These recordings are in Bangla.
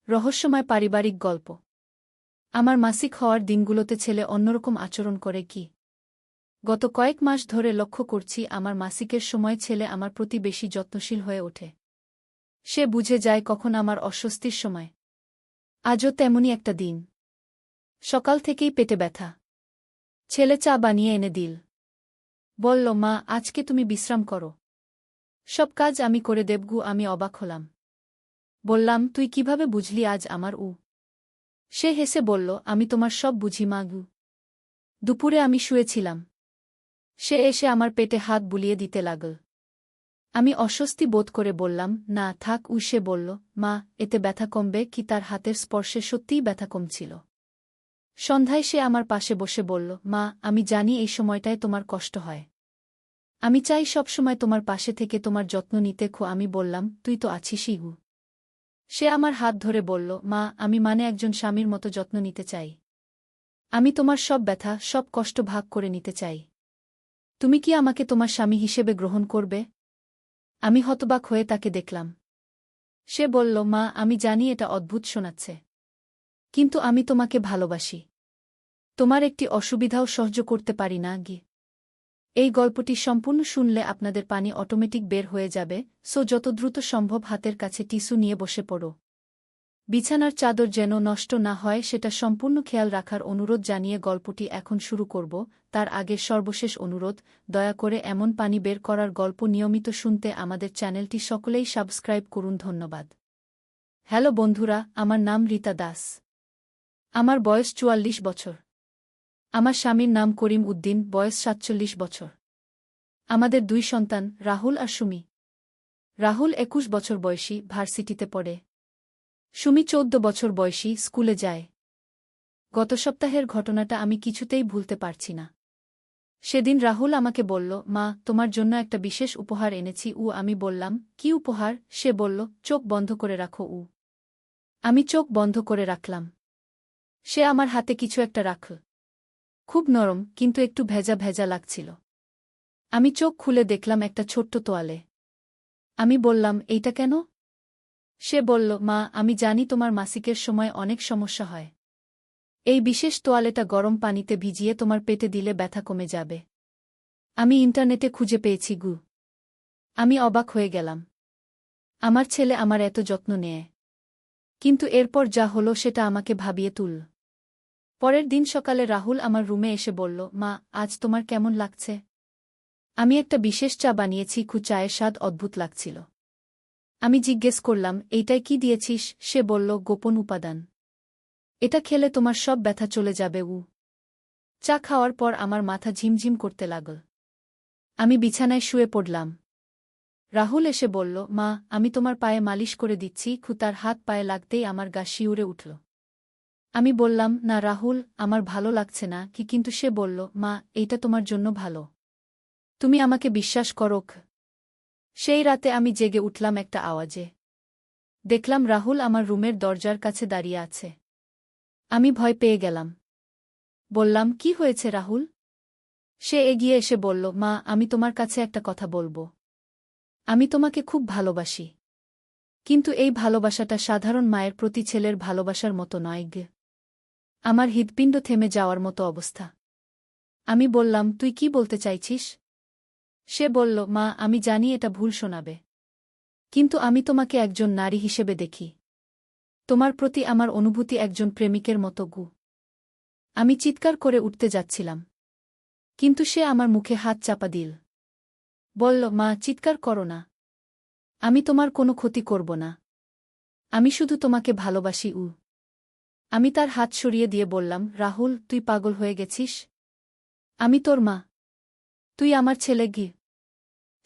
রহস্যময় পারিবারিক গল্প। আমার মাসিক হওয়ার দিনগুলোতে ছেলে অন্যরকম আচরণ করে কি? গত কয়েক মাস ধরে লক্ষ্য করছি আমার মাসিকের সময় ছেলে আমার প্রতি বেশি যত্নশীল হয়ে ওঠে। সে বুঝে যায় কখন আমার অস্বস্তির সময়। আজও তেমনই একটা দিন। সকাল থেকেই পেটে ব্যথা। ছেলে চা বানিয়ে এনে দিল। বলল, মা, আজকে তুমি বিশ্রাম করো। সব কাজ আমি করে দেবগু। আমি অবাক হলাম। বললাম, তুই কিভাবে বুঝলি আজ আমার সে হেসে বলল, আমি তোমার সব বুঝি মাগু। দুপুরে আমি শুয়েছিলাম। সে এসে আমার পেটে হাত বুলিয়ে দিতে লাগল। আমি অস্বস্তি বোধ করে বললাম, না থাক। সে বলল, মা, এতে ব্যথা কমবে কি? তার হাতের স্পর্শে সত্যিই ব্যথা কমছিল। সন্ধ্যায় সে আমার পাশে বসে বলল, মা, আমি জানি এই সময়টায় তোমার কষ্ট হয়। আমি চাই সবসময় তোমার পাশে থেকে তোমার যত্ন নিতে। আমি বললাম, তুই তো আছিসই গু। সে আমার হাত ধরে বলল, মা, আমি একজন স্বামীর মতো যত্ন নিতে চাই। আমি তোমার সব ব্যথা, সব কষ্ট ভাগ করে নিতে চাই। তুমি কি আমাকে তোমার স্বামী হিসেবে গ্রহণ করবে? আমি হতবাক হয়ে তাকে দেখলাম। সে বলল, মা, আমি জানি এটা অদ্ভুত শোনাচ্ছে, কিন্তু আমি তোমাকে ভালোবাসি। তোমার একটি অসুবিধাও সহ্য করতে পারি না গি। এই গল্পটি সম্পূর্ণ শুনলে আপনাদের পানি অটোমেটিক বের হয়ে যাবে, সো যত দ্রুত সম্ভব হাতের কাছে টিস্যু নিয়ে বসে পড়ো। বিছানার চাদর যেন নষ্ট না হয় সেটা সম্পূর্ণ খেয়াল রাখার অনুরোধ জানিয়ে গল্পটি এখন শুরু করব। তার আগে সর্বশেষ অনুরোধ, দয়া করে এমন পানি বের করার গল্প নিয়মিত শুনতে আমাদের চ্যানেলটি সকলেই সাবস্ক্রাইব করুন। ধন্যবাদ। হ্যালো বন্ধুরা, আমার নাম রীতা দাস। আমার বয়স ৪৪ বছর। আমার স্বামীর নাম করিম উদ্দিন, বয়স ৪৭ বছর। আমাদের ২ সন্তান, রাহুল আর সুমি। রাহুল ২১ বছর বয়সী, ভার্সিটিতে পড়ে। সুমি ১৪ বছর বয়সী, স্কুলে যায়। গত সপ্তাহের ঘটনাটা আমি কিছুতেই ভুলতে পারছি না। সেদিন রাহুল আমাকে বলল, মা, তোমার জন্য একটা বিশেষ উপহার এনেছি। আমি বললাম, কি উপহার? সে বলল, চোখ বন্ধ করে রাখো। আমি চোখ বন্ধ করে রাখলাম। সে আমার হাতে কিছু একটা রাখল। খুব নরম, কিন্তু একটু ভেজা ভেজা লাগছিল। আমি চোখ খুলে দেখলাম একটা ছোট্ট তোয়ালে। আমি বললাম, এইটা কেন? সে বলল, মা, আমি জানি তোমার মাসিকের সময় অনেক সমস্যা হয়। এই বিশেষ তোয়ালেটা গরম পানিতে ভিজিয়ে তোমার পেটে দিলে ব্যথা কমে যাবে। আমি ইন্টারনেটে খুঁজে পেয়েছি গু। আমি অবাক হয়ে গেলাম। আমার ছেলে আমার এত যত্ন নেয়। কিন্তু এরপর যা হলো সেটা আমাকে ভাবিয়ে তুলল। পরের দিন সকালে রাহুল আমার রুমে এসে বলল, মা, আজ তোমার কেমন লাগছে? আমি একটা বিশেষ চা বানিয়েছি। চায়ের স্বাদ অদ্ভুত লাগছিল। আমি জিজ্ঞেস করলাম, এইটাই কি দিয়েছিস? সে বলল, গোপন উপাদান। এটা খেলে তোমার সব ব্যথা চলে যাবে। চা খাওয়ার পর আমার মাথা ঝিমঝিম করতে লাগল। আমি বিছানায় শুয়ে পড়লাম। রাহুল এসে বলল, মা, আমি তোমার পায়ে মালিশ করে দিচ্ছি। তার হাত পায়ে লাগতেই আমার গা শিউরে উঠল। আমি বললাম, না রাহুল, আমার ভালো লাগছে না। কিন্তু সে বলল, মা, এইটা তোমার জন্য ভালো। তুমি আমাকে বিশ্বাস করো। সেই রাতে আমি জেগে উঠলাম একটা আওয়াজে। দেখলাম রাহুল আমার রুমের দরজার কাছে দাঁড়িয়ে আছে। আমি ভয় পেয়ে গেলাম। বললাম, কি হয়েছে রাহুল? সে এগিয়ে এসে বলল, মা, আমি তোমার কাছে একটা কথা বলবো। আমি তোমাকে খুব ভালোবাসি। কিন্তু এই ভালোবাসাটা সাধারণ মায়ের প্রতি ছেলের ভালোবাসার মতো নয়। আমার হৃৎপিণ্ড থেমে যাওয়ার মতো অবস্থা। আমি বললাম, তুই কি বলতে চাইছিস? সে বলল, মা, আমি জানি এটা ভুল শোনাবে, কিন্তু আমি তোমাকে একজন নারী হিসেবে দেখি। তোমার প্রতি আমার অনুভূতি একজন প্রেমিকের মতো গু। আমি চিৎকার করে উঠতে যাচ্ছিলাম, কিন্তু সে আমার মুখে হাত চাপা দিল। বলল, মা, চিৎকার করো না। আমি তোমার কোনো ক্ষতি করব না। আমি শুধু তোমাকে ভালোবাসি। আমি তার হাত সরিয়ে দিয়ে বললাম, রাহুল, তুই পাগল হয়ে গেছিস। আমি তোর মা। তুই আমার ছেলে গি।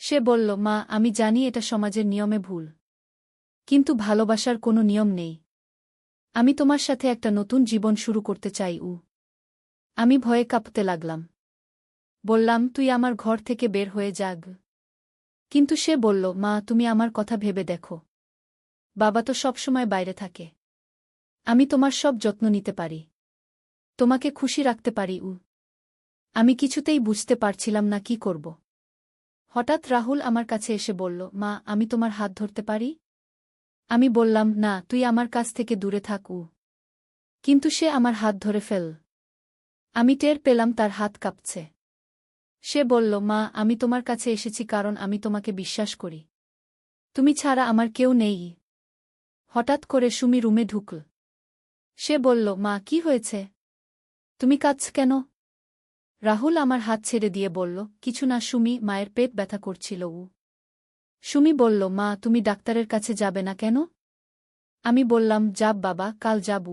সে বলল, মা, আমি জানি এটা সমাজের নিয়মে ভুল, কিন্তু ভালোবাসার কোনো নিয়ম নেই। আমি তোমার সাথে একটা নতুন জীবন শুরু করতে চাই। আমি ভয়ে কাঁপতে লাগলাম। বললাম, তুই আমার ঘর থেকে বের হয়ে যাগ। কিন্তু সে বলল, মা, তুমি আমার কথা ভেবে দেখো। বাবা তো সবসময় বাইরে থাকে। আমি তোমার সব যত্ন নিতে পারি। তোমাকে খুশি রাখতে পারি। আমি কিছুতেই বুঝতে পারছিলাম না কি করব। হঠাৎ রাহুল আমার কাছে এসে বলল, মা, আমি তোমার হাত ধরতে পারি? আমি বললাম, না, তুই আমার কাছ থেকে দূরে থাক। কিন্তু সে আমার হাত ধরে ফেল। আমি টের পেলাম তার হাত কাঁপছে। সে বলল, মা, আমি তোমার কাছে এসেছি কারণ আমি তোমাকে বিশ্বাস করি। তুমি ছাড়া আমার কেউ নেই। হঠাৎ করে সুমি রুমে ঢুকল। সে বলল, মা, কি হয়েছে? তুমি কাঁদছ কেন? রাহুল আমার হাত ছেড়ে দিয়ে বলল, কিছু না সুমি, মায়ের পেট ব্যথা করছিল। সুমি বলল, মা, তুমি ডাক্তারের কাছে যাবে না কেন? আমি বললাম, যাব বাবা, কাল যাব।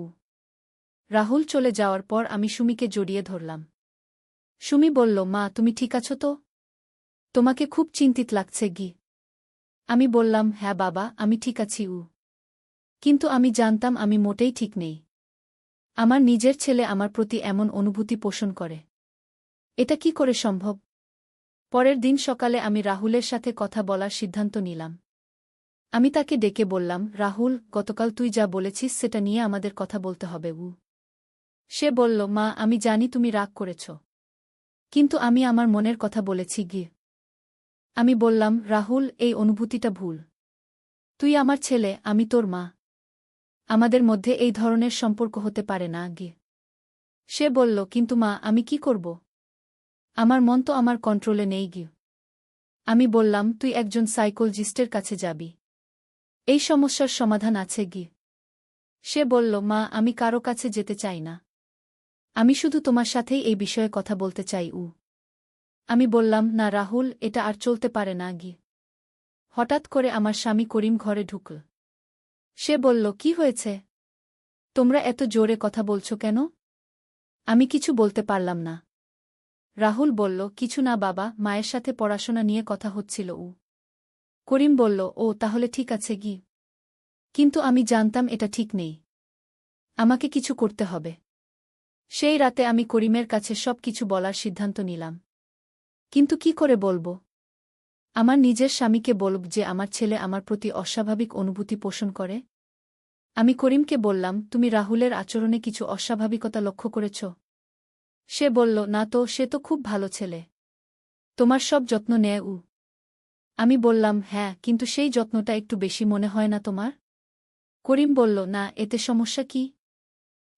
রাহুল চলে যাওয়ার পর আমি সুমিকে জড়িয়ে ধরলাম। সুমি বলল, মা, তুমি ঠিক আছো তো? তোমাকে খুব চিন্তিত লাগছে গি। আমি বললাম, হ্যাঁ বাবা, আমি ঠিক আছি। কিন্তু আমি জানতাম আমি মোটেই ঠিক নেই। আমার নিজের ছেলে আমার প্রতি এমন অনুভূতি পোষণ করে। এটা কি করে সম্ভব? পরের দিন সকালে আমি রাহুলের সাথে কথা বলার সিদ্ধান্ত নিলাম। আমি তাকে ডেকে বললাম, রাহুল, গতকাল তুই যা বলেছিস সেটা নিয়ে আমাদের কথা বলতে হবে। সে বলল, মা, আমি জানি তুমি রাগ করেছ। কিন্তু আমি আমার মনের কথা বলেছি গি। আমি বললাম, রাহুল, এই অনুভূতিটা ভুল। তুই আমার ছেলে, আমি তোর মা। আমাদের মধ্যে এই ধরনের সম্পর্ক হতে পারে না গি। সে বলল, কিন্তু মা, আমি কি করব? আমার মন তো আমার কন্ট্রোলে নেই গি। আমি বললাম, তুই একজন সাইকোলজিস্টের কাছে যাবি। এই সমস্যার সমাধান আছে গি। সে বলল, মা, আমি কারো কাছে যেতে চাই না। আমি শুধু তোমার সাথেই এই বিষয়ে কথা বলতে চাই। আমি বললাম, না রাহুল, এটা আর চলতে পারে না গি। হঠাৎ করে আমার স্বামী করিম ঘরে ঢুকল। সে বলল, কি হয়েছে? তোমরা এত জোরে কথা বলছো কেন? আমি কিছু বলতে পারলাম না। রাহুল বলল, কিছু না বাবা, মায়ের সাথে পড়াশোনা নিয়ে কথা হচ্ছিল। করিম বলল, ও তাহলে ঠিক আছে গি। কিন্তু আমি জানতাম এটা ঠিক নেই। আমাকে কিছু করতে হবে। সেই রাতে আমি করিমের কাছে সব কিছু বলার সিদ্ধান্ত নিলাম। কিন্তু কি করে বলবো? আমার নিজের স্বামীকে বলব যে আমার ছেলে আমার প্রতি অস্বাভাবিক অনুভূতি পোষণ করে? আমি করিমকে বললাম, তুমি রাহুলের আচরণে কিছু অস্বাভাবিকতা লক্ষ্য করেছ? সে বলল, না তো, সে তো খুব ভালো ছেলে। তোমার সব যত্ন নেয়। আমি বললাম, হ্যাঁ, কিন্তু সেই যত্নটা একটু বেশি মনে হয় না তোমার? করিম বলল, না, এতে সমস্যা কি?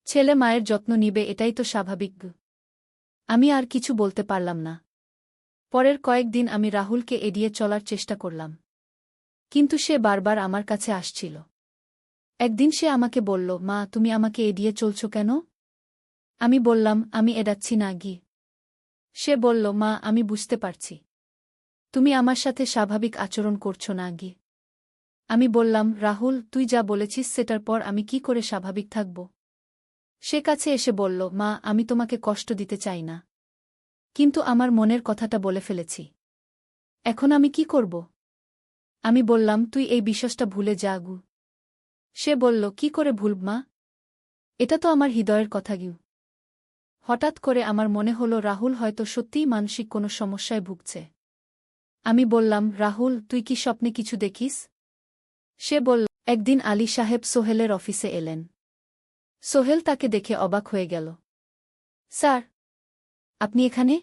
ছেলে মায়ের যত্ন নিবে, এটাই তো স্বাভাবিক। আমি আর কিছু বলতে পারলাম না। পরের কয়েকদিন আমি রাহুলকে এড়িয়ে চলার চেষ্টা করলাম। কিন্তু সে বারবার আমার কাছে আসছিল। একদিন সে আমাকে বলল, মা, তুমি আমাকে এড়িয়ে চলছ কেন? আমি বললাম, আমি এড়াচ্ছি না গি। সে বলল, মা, আমি বুঝতে পারছি। তুমি আমার সাথে স্বাভাবিক আচরণ করছো না গি। আমি বললাম, রাহুল, তুই যা বলেছিস সেটার পর আমি কি করে স্বাভাবিক থাকব? সে কাছে এসে বলল, মা, আমি তোমাকে কষ্ট দিতে চাই না। কিন্তু আমার মনের কথাটা বলে ফেলেছি। এখন আমি কি করব? আমি বললাম, তুই এই বিশ্বাসটা ভুলে যা গু। সে বলল, কি করে ভুলব মা? এটা তো আমার হৃদয়ের কথা গিউ। হঠাৎ করে আমার মনে হলো রাহুল হয়তো সত্যিই মানসিক কোনো সমস্যায় ভুগছে। আমি বললাম, রাহুল, তুই কি স্বপ্নে কিছু দেখিস? সে বলল, একদিন আলী সাহেব সোহেলের অফিসে এলেন। সোহেল তাকে দেখে অবাক হয়ে গেল। স্যার, আপনি এখানে?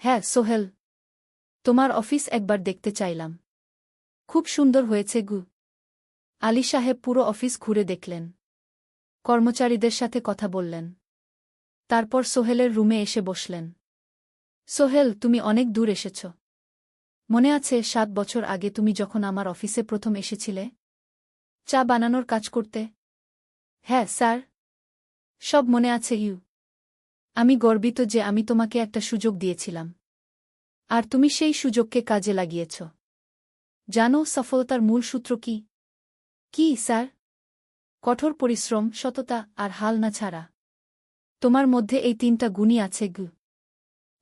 হ্যাঁ সোহেল, তোমার অফিস একবার দেখতে চাইলাম। খুব সুন্দর হয়েছে গু। আলী সাহেব পুরো অফিস ঘুরে দেখলেন। কর্মচারীদের সাথে কথা বললেন। তারপর সোহেলের রুমে এসে বসলেন। সোহেল, তুমি অনেক দূর এসেছ। মনে আছে 7 বছর আগে তুমি যখন আমার অফিসে প্রথম এসেছিলে? চা বানানোর কাজ করতে? হ্যাঁ স্যার, সব মনে আছে ইউ। আমি গর্বিত যে আমি তোমাকে একটা সুযোগ দিয়েছিলাম। আর তুমি সেই সুযোগকে কাজে লাগিয়েছ। জানো সফলতার মূল সূত্র কি? কি স্যার? কঠোর পরিশ্রম, সততা আর হাল না ছাড়া। তোমার মধ্যে এই 3টা গুণই আছে গু।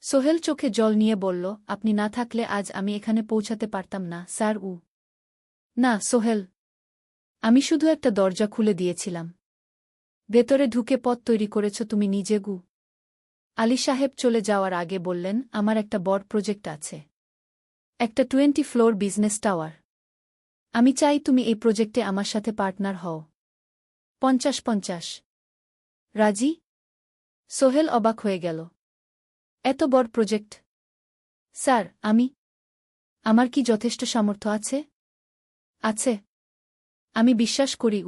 সোহেল চোখে জল নিয়ে বলল, আপনি না থাকলে আজ আমি এখানে পৌঁছাতে পারতাম না স্যার। না সোহেল, আমি শুধু একটা দরজা খুলে দিয়েছিলাম। ভেতরে ঢুকে পথ তৈরি করেছ তুমি নিজে গু। আলী সাহেব চলে যাওয়ার আগে বললেন, আমার একটা বড় প্রজেক্ট আছে। একটা 20 ফ্লোর বিজনেস টাওয়ার। আমি চাই তুমি এই প্রজেক্টে আমার সাথে পার্টনার হও। 50-50। রাজি? সোহেল অবাক হয়ে গেল। এত বড় প্রজেক্ট? স্যার, আমার কি যথেষ্ট সামর্থ্য আছে? আছে। আমি বিশ্বাস করি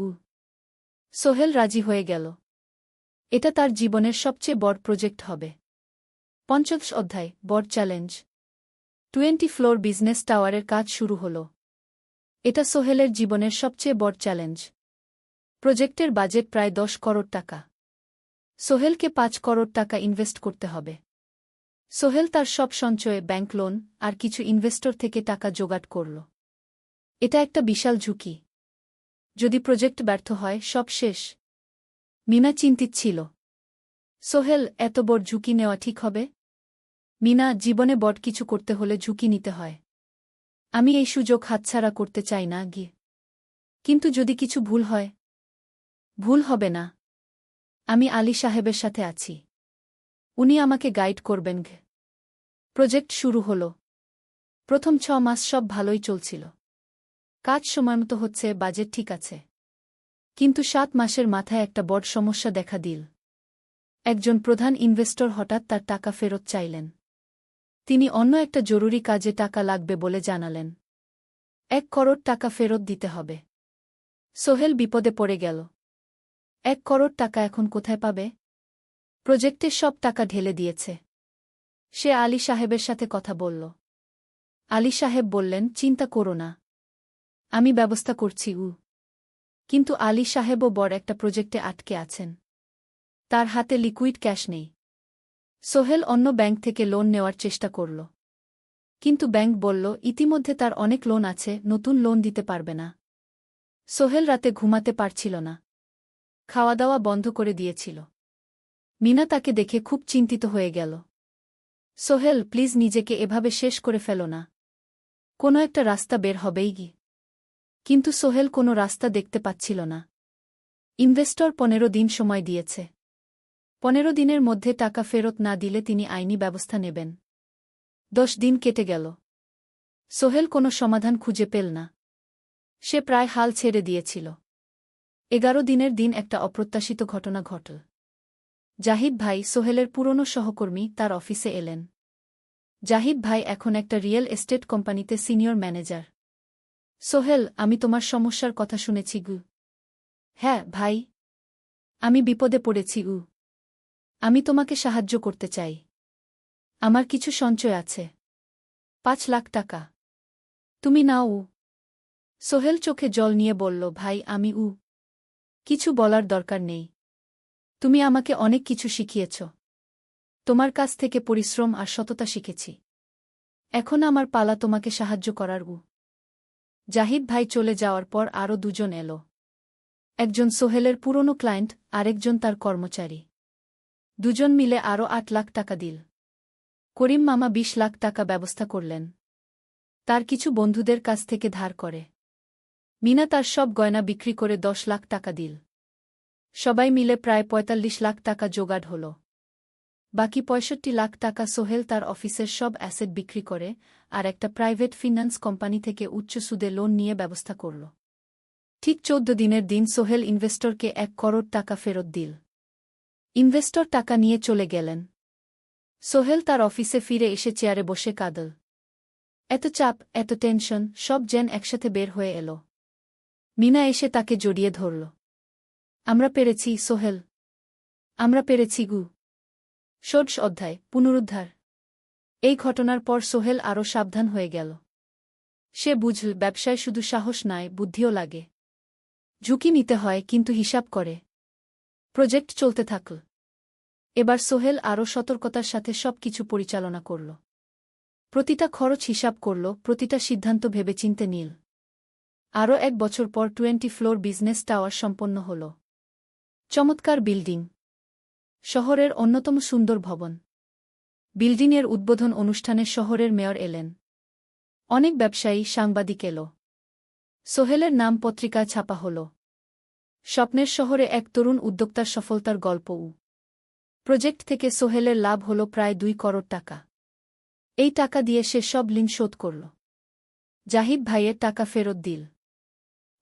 সোহেল রাজি হয়ে গেল। এটা তার জীবনের সবচেয়ে বড় প্রজেক্ট হবে। ৫০ অধ্যায় বড় চ্যালেঞ্জ। 20 ফ্লোর বিজনেস টাওয়ারের কাজ শুরু হল। এটা সোহেলের জীবনের সবচেয়ে বড় চ্যালেঞ্জ। প্রজেক্টের বাজেট প্রায় ১০ করোড় টাকা। সোহেলকে ৫ করোড় টাকা ইনভেস্ট করতে হবে। সোহেল তার সব সঞ্চয়ে ব্যাংক লোন আর কিছু ইনভেস্টর থেকে টাকা জোগাড় করল। এটা একটা বিশাল ঝুঁকি। যদি প্রজেক্ট ব্যর্থ হয় সব শেষ। মিনা চিন্তিত ছিল। সোহেল, এত বড় ঝুঁকি নেওয়া ঠিক হবে? মিনা, জীবনে বড় কিছু করতে হলে ঝুঁকি নিতে হয়। আমি এই সুযোগ হাতছাড়া করতে চাই না গিয়ে। কিন্তু যদি কিছু ভুল হয়? ভুল হবে না। আমি আলী সাহেবের সাথে আছি। উনি আমাকে গাইড করবেন। প্রজেক্ট শুরু হল। প্রথম ৬ মাস সব ভালোই চলছিল। কাজ সময়মতো হচ্ছে, বাজেট ঠিক আছে। কিন্তু ৭ মাসের মাথায় একটা বড় সমস্যা দেখা দিল। একজন প্রধান ইনভেস্টর হঠাৎ তার টাকা ফেরত চাইলেন। তিনি অন্য একটা জরুরি কাজে টাকা লাগবে বলে জানালেন। ১ করোড় টাকা ফেরত দিতে হবে। সোহেল বিপদে পড়ে গেল। ১ করোড় টাকা এখন কোথায় পাবে? প্রজেক্টে সব টাকা ঢেলে দিয়েছে। সে আলী সাহেবের সাথে কথা বলল। আলী সাহেব বললেন, চিন্তা করো না, আমি ব্যবস্থা করছি। কিন্তু আলী সাহেবও বড় একটা প্রজেক্টে আটকে আছেন। তার হাতে লিকুইড ক্যাশ নেই। সোহেল অন্য ব্যাংক থেকে লোন নেওয়ার চেষ্টা করল। কিন্তু ব্যাংক বলল, ইতিমধ্যে তার অনেক লোন আছে, নতুন লোন দিতে পারবে না। সোহেল রাতে ঘুমাতে পারছিল না। খাওয়া দাওয়া বন্ধ করে দিয়েছিল। মিনা তাকে দেখে খুব চিন্তিত হয়ে গেল। সোহেল, প্লিজ নিজেকে এভাবে শেষ করে ফেলো না। কোনো একটা রাস্তা বের হবেই কি। কিন্তু সোহেল কোনো রাস্তা দেখতে পাচ্ছিল না। ইনভেস্টর ১৫ দিন সময় দিয়েছে। ১৫ দিনের মধ্যে টাকা ফেরত না দিলে তিনি আইনি ব্যবস্থা নেবেন। ১০ দিন কেটে গেল। সোহেল কোনো সমাধান খুঁজে পেল না। সে প্রায় হাল ছেড়ে দিয়েছিল। ১১ দিনের দিন একটা অপ্রত্যাশিত ঘটনা ঘটল। জাহিদ ভাই, সোহেলের পুরনো সহকর্মী, তার অফিসে এলেন। জাহিদ ভাই এখন একটা রিয়েল এস্টেট কোম্পানিতে সিনিয়র ম্যানেজার। সোহেল, আমি তোমার সমস্যার কথা শুনেছি। হ্যাঁ ভাই, আমি বিপদে পড়েছি। আমি তোমাকে সাহায্য করতে চাই। আমার কিছু সঞ্চয় আছে, ৫ লাখ টাকা। তুমি নাও। সোহেল চোখে জল নিয়ে বলল, ভাই আমি কিছু বলার দরকার নেই। তুমি আমাকে অনেক কিছু শিখিয়েছ। তোমার কাছ থেকে পরিশ্রম আর সততা শিখেছি। এখন আমার পালা তোমাকে সাহায্য করার। জাহিদ ভাই চলে যাওয়ার পর আরও দুজন এলো। একজন সোহেলের পুরনো ক্লায়েন্ট, আরেকজন তার কর্মচারী। দুজন মিলে আরও ৮ লাখ টাকা দিল। করিম মামা ২০ লাখ টাকা ব্যবস্থা করলেন। তার কিছু বন্ধুদের কাছ থেকে ধার করে। মিনা তার সব গয়না বিক্রি করে ১০ লাখ টাকা দিল। সবাই মিলে প্রায় ৪৫ লাখ টাকা জোগাড় হল। বাকি ৬৫ লাখ টাকা সোহেল তার অফিসের সব অ্যাসেট বিক্রি করে আর একটা প্রাইভেট ফিন্যান্স কোম্পানি থেকে উচ্চ সুদে লোন নিয়ে ব্যবস্থা করল। ঠিক ১৪ দিনের দিন সোহেল ইনভেস্টরকে ১ করোড় টাকা ফেরত দিল। ইনভেস্টর টাকা নিয়ে চলে গেলেন। সোহেল তার অফিসে ফিরে এসে চেয়ারে বসে কাঁদল। এত চাপ, এত টেনশন, সব যেন একসাথে বের হয়ে এল। মিনা এসে তাকে জড়িয়ে ধরল। আমরা পেরেছি সোহেল, আমরা পেরেছি। ১৬ অধ্যায় পুনরুদ্ধার। এই ঘটনার পর সোহেল আরও সাবধান হয়ে গেল। সে বুঝল, ব্যবসায় শুধু সাহস নয়, বুদ্ধিও লাগে। ঝুঁকি নিতে হয়, কিন্তু হিসাব করে। প্রজেক্ট চলতে থাকল। এবার সোহেল আরও সতর্কতার সাথে সব কিছু পরিচালনা করল। প্রতিটা খরচ হিসাব করল, প্রতিটা সিদ্ধান্ত ভেবেচিন্তে নিল। আরও ১ বছর পর 20 ফ্লোর বিজনেস টাওয়ার সম্পন্ন হল। চমৎকার বিল্ডিং, শহরের অন্যতম সুন্দর ভবন। বিল্ডিংয়ের উদ্বোধন অনুষ্ঠানে শহরের মেয়র এলেন। অনেক ব্যবসায়ী, সাংবাদিক এলো। সোহেলের নাম পত্রিকায় ছাপা হল। স্বপ্নের শহরে এক তরুণ উদ্যোক্তার সফলতার গল্প। প্রজেক্ট থেকে সোহেলের লাভ হল প্রায় ২ করোড় টাকা। এই টাকা দিয়ে সে সব ঋণ শোধ করল। জাহিদ ভাইয়ের টাকা ফেরত দিল।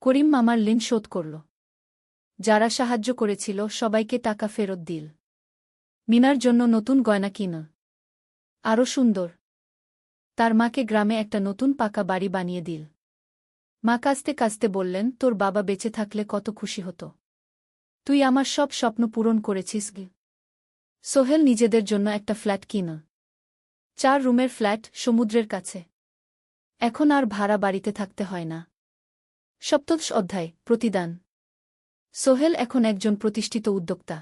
করিম মামার ঋণ শোধ করল। যারা সাহায্য করেছিল সবাইকে টাকা ফেরত দিল। মিনার জন্য নতুন গয়না কিনল, আরও সুন্দর। তার মাকে গ্রামে একটা নতুন পাকা বাড়ি বানিয়ে দিল। মা কাঁদতে কাঁদতে বললেন, তোর বাবা বেঁচে থাকলে কত খুশি হতো। তুই আমার সব স্বপ্ন পূরণ করেছিস গে। সোহেল নিজেদের জন্য একটা ফ্ল্যাট কিন। 4 রুমের ফ্ল্যাট, সমুদ্রের কাছে। এখন আর ভাড়া বাড়িতে থাকতে হয় না। সপ্তদশ অধ্যায়, প্রতিদান। সোহেল এখন একজন প্রতিষ্ঠিত উদ্যোক্তা।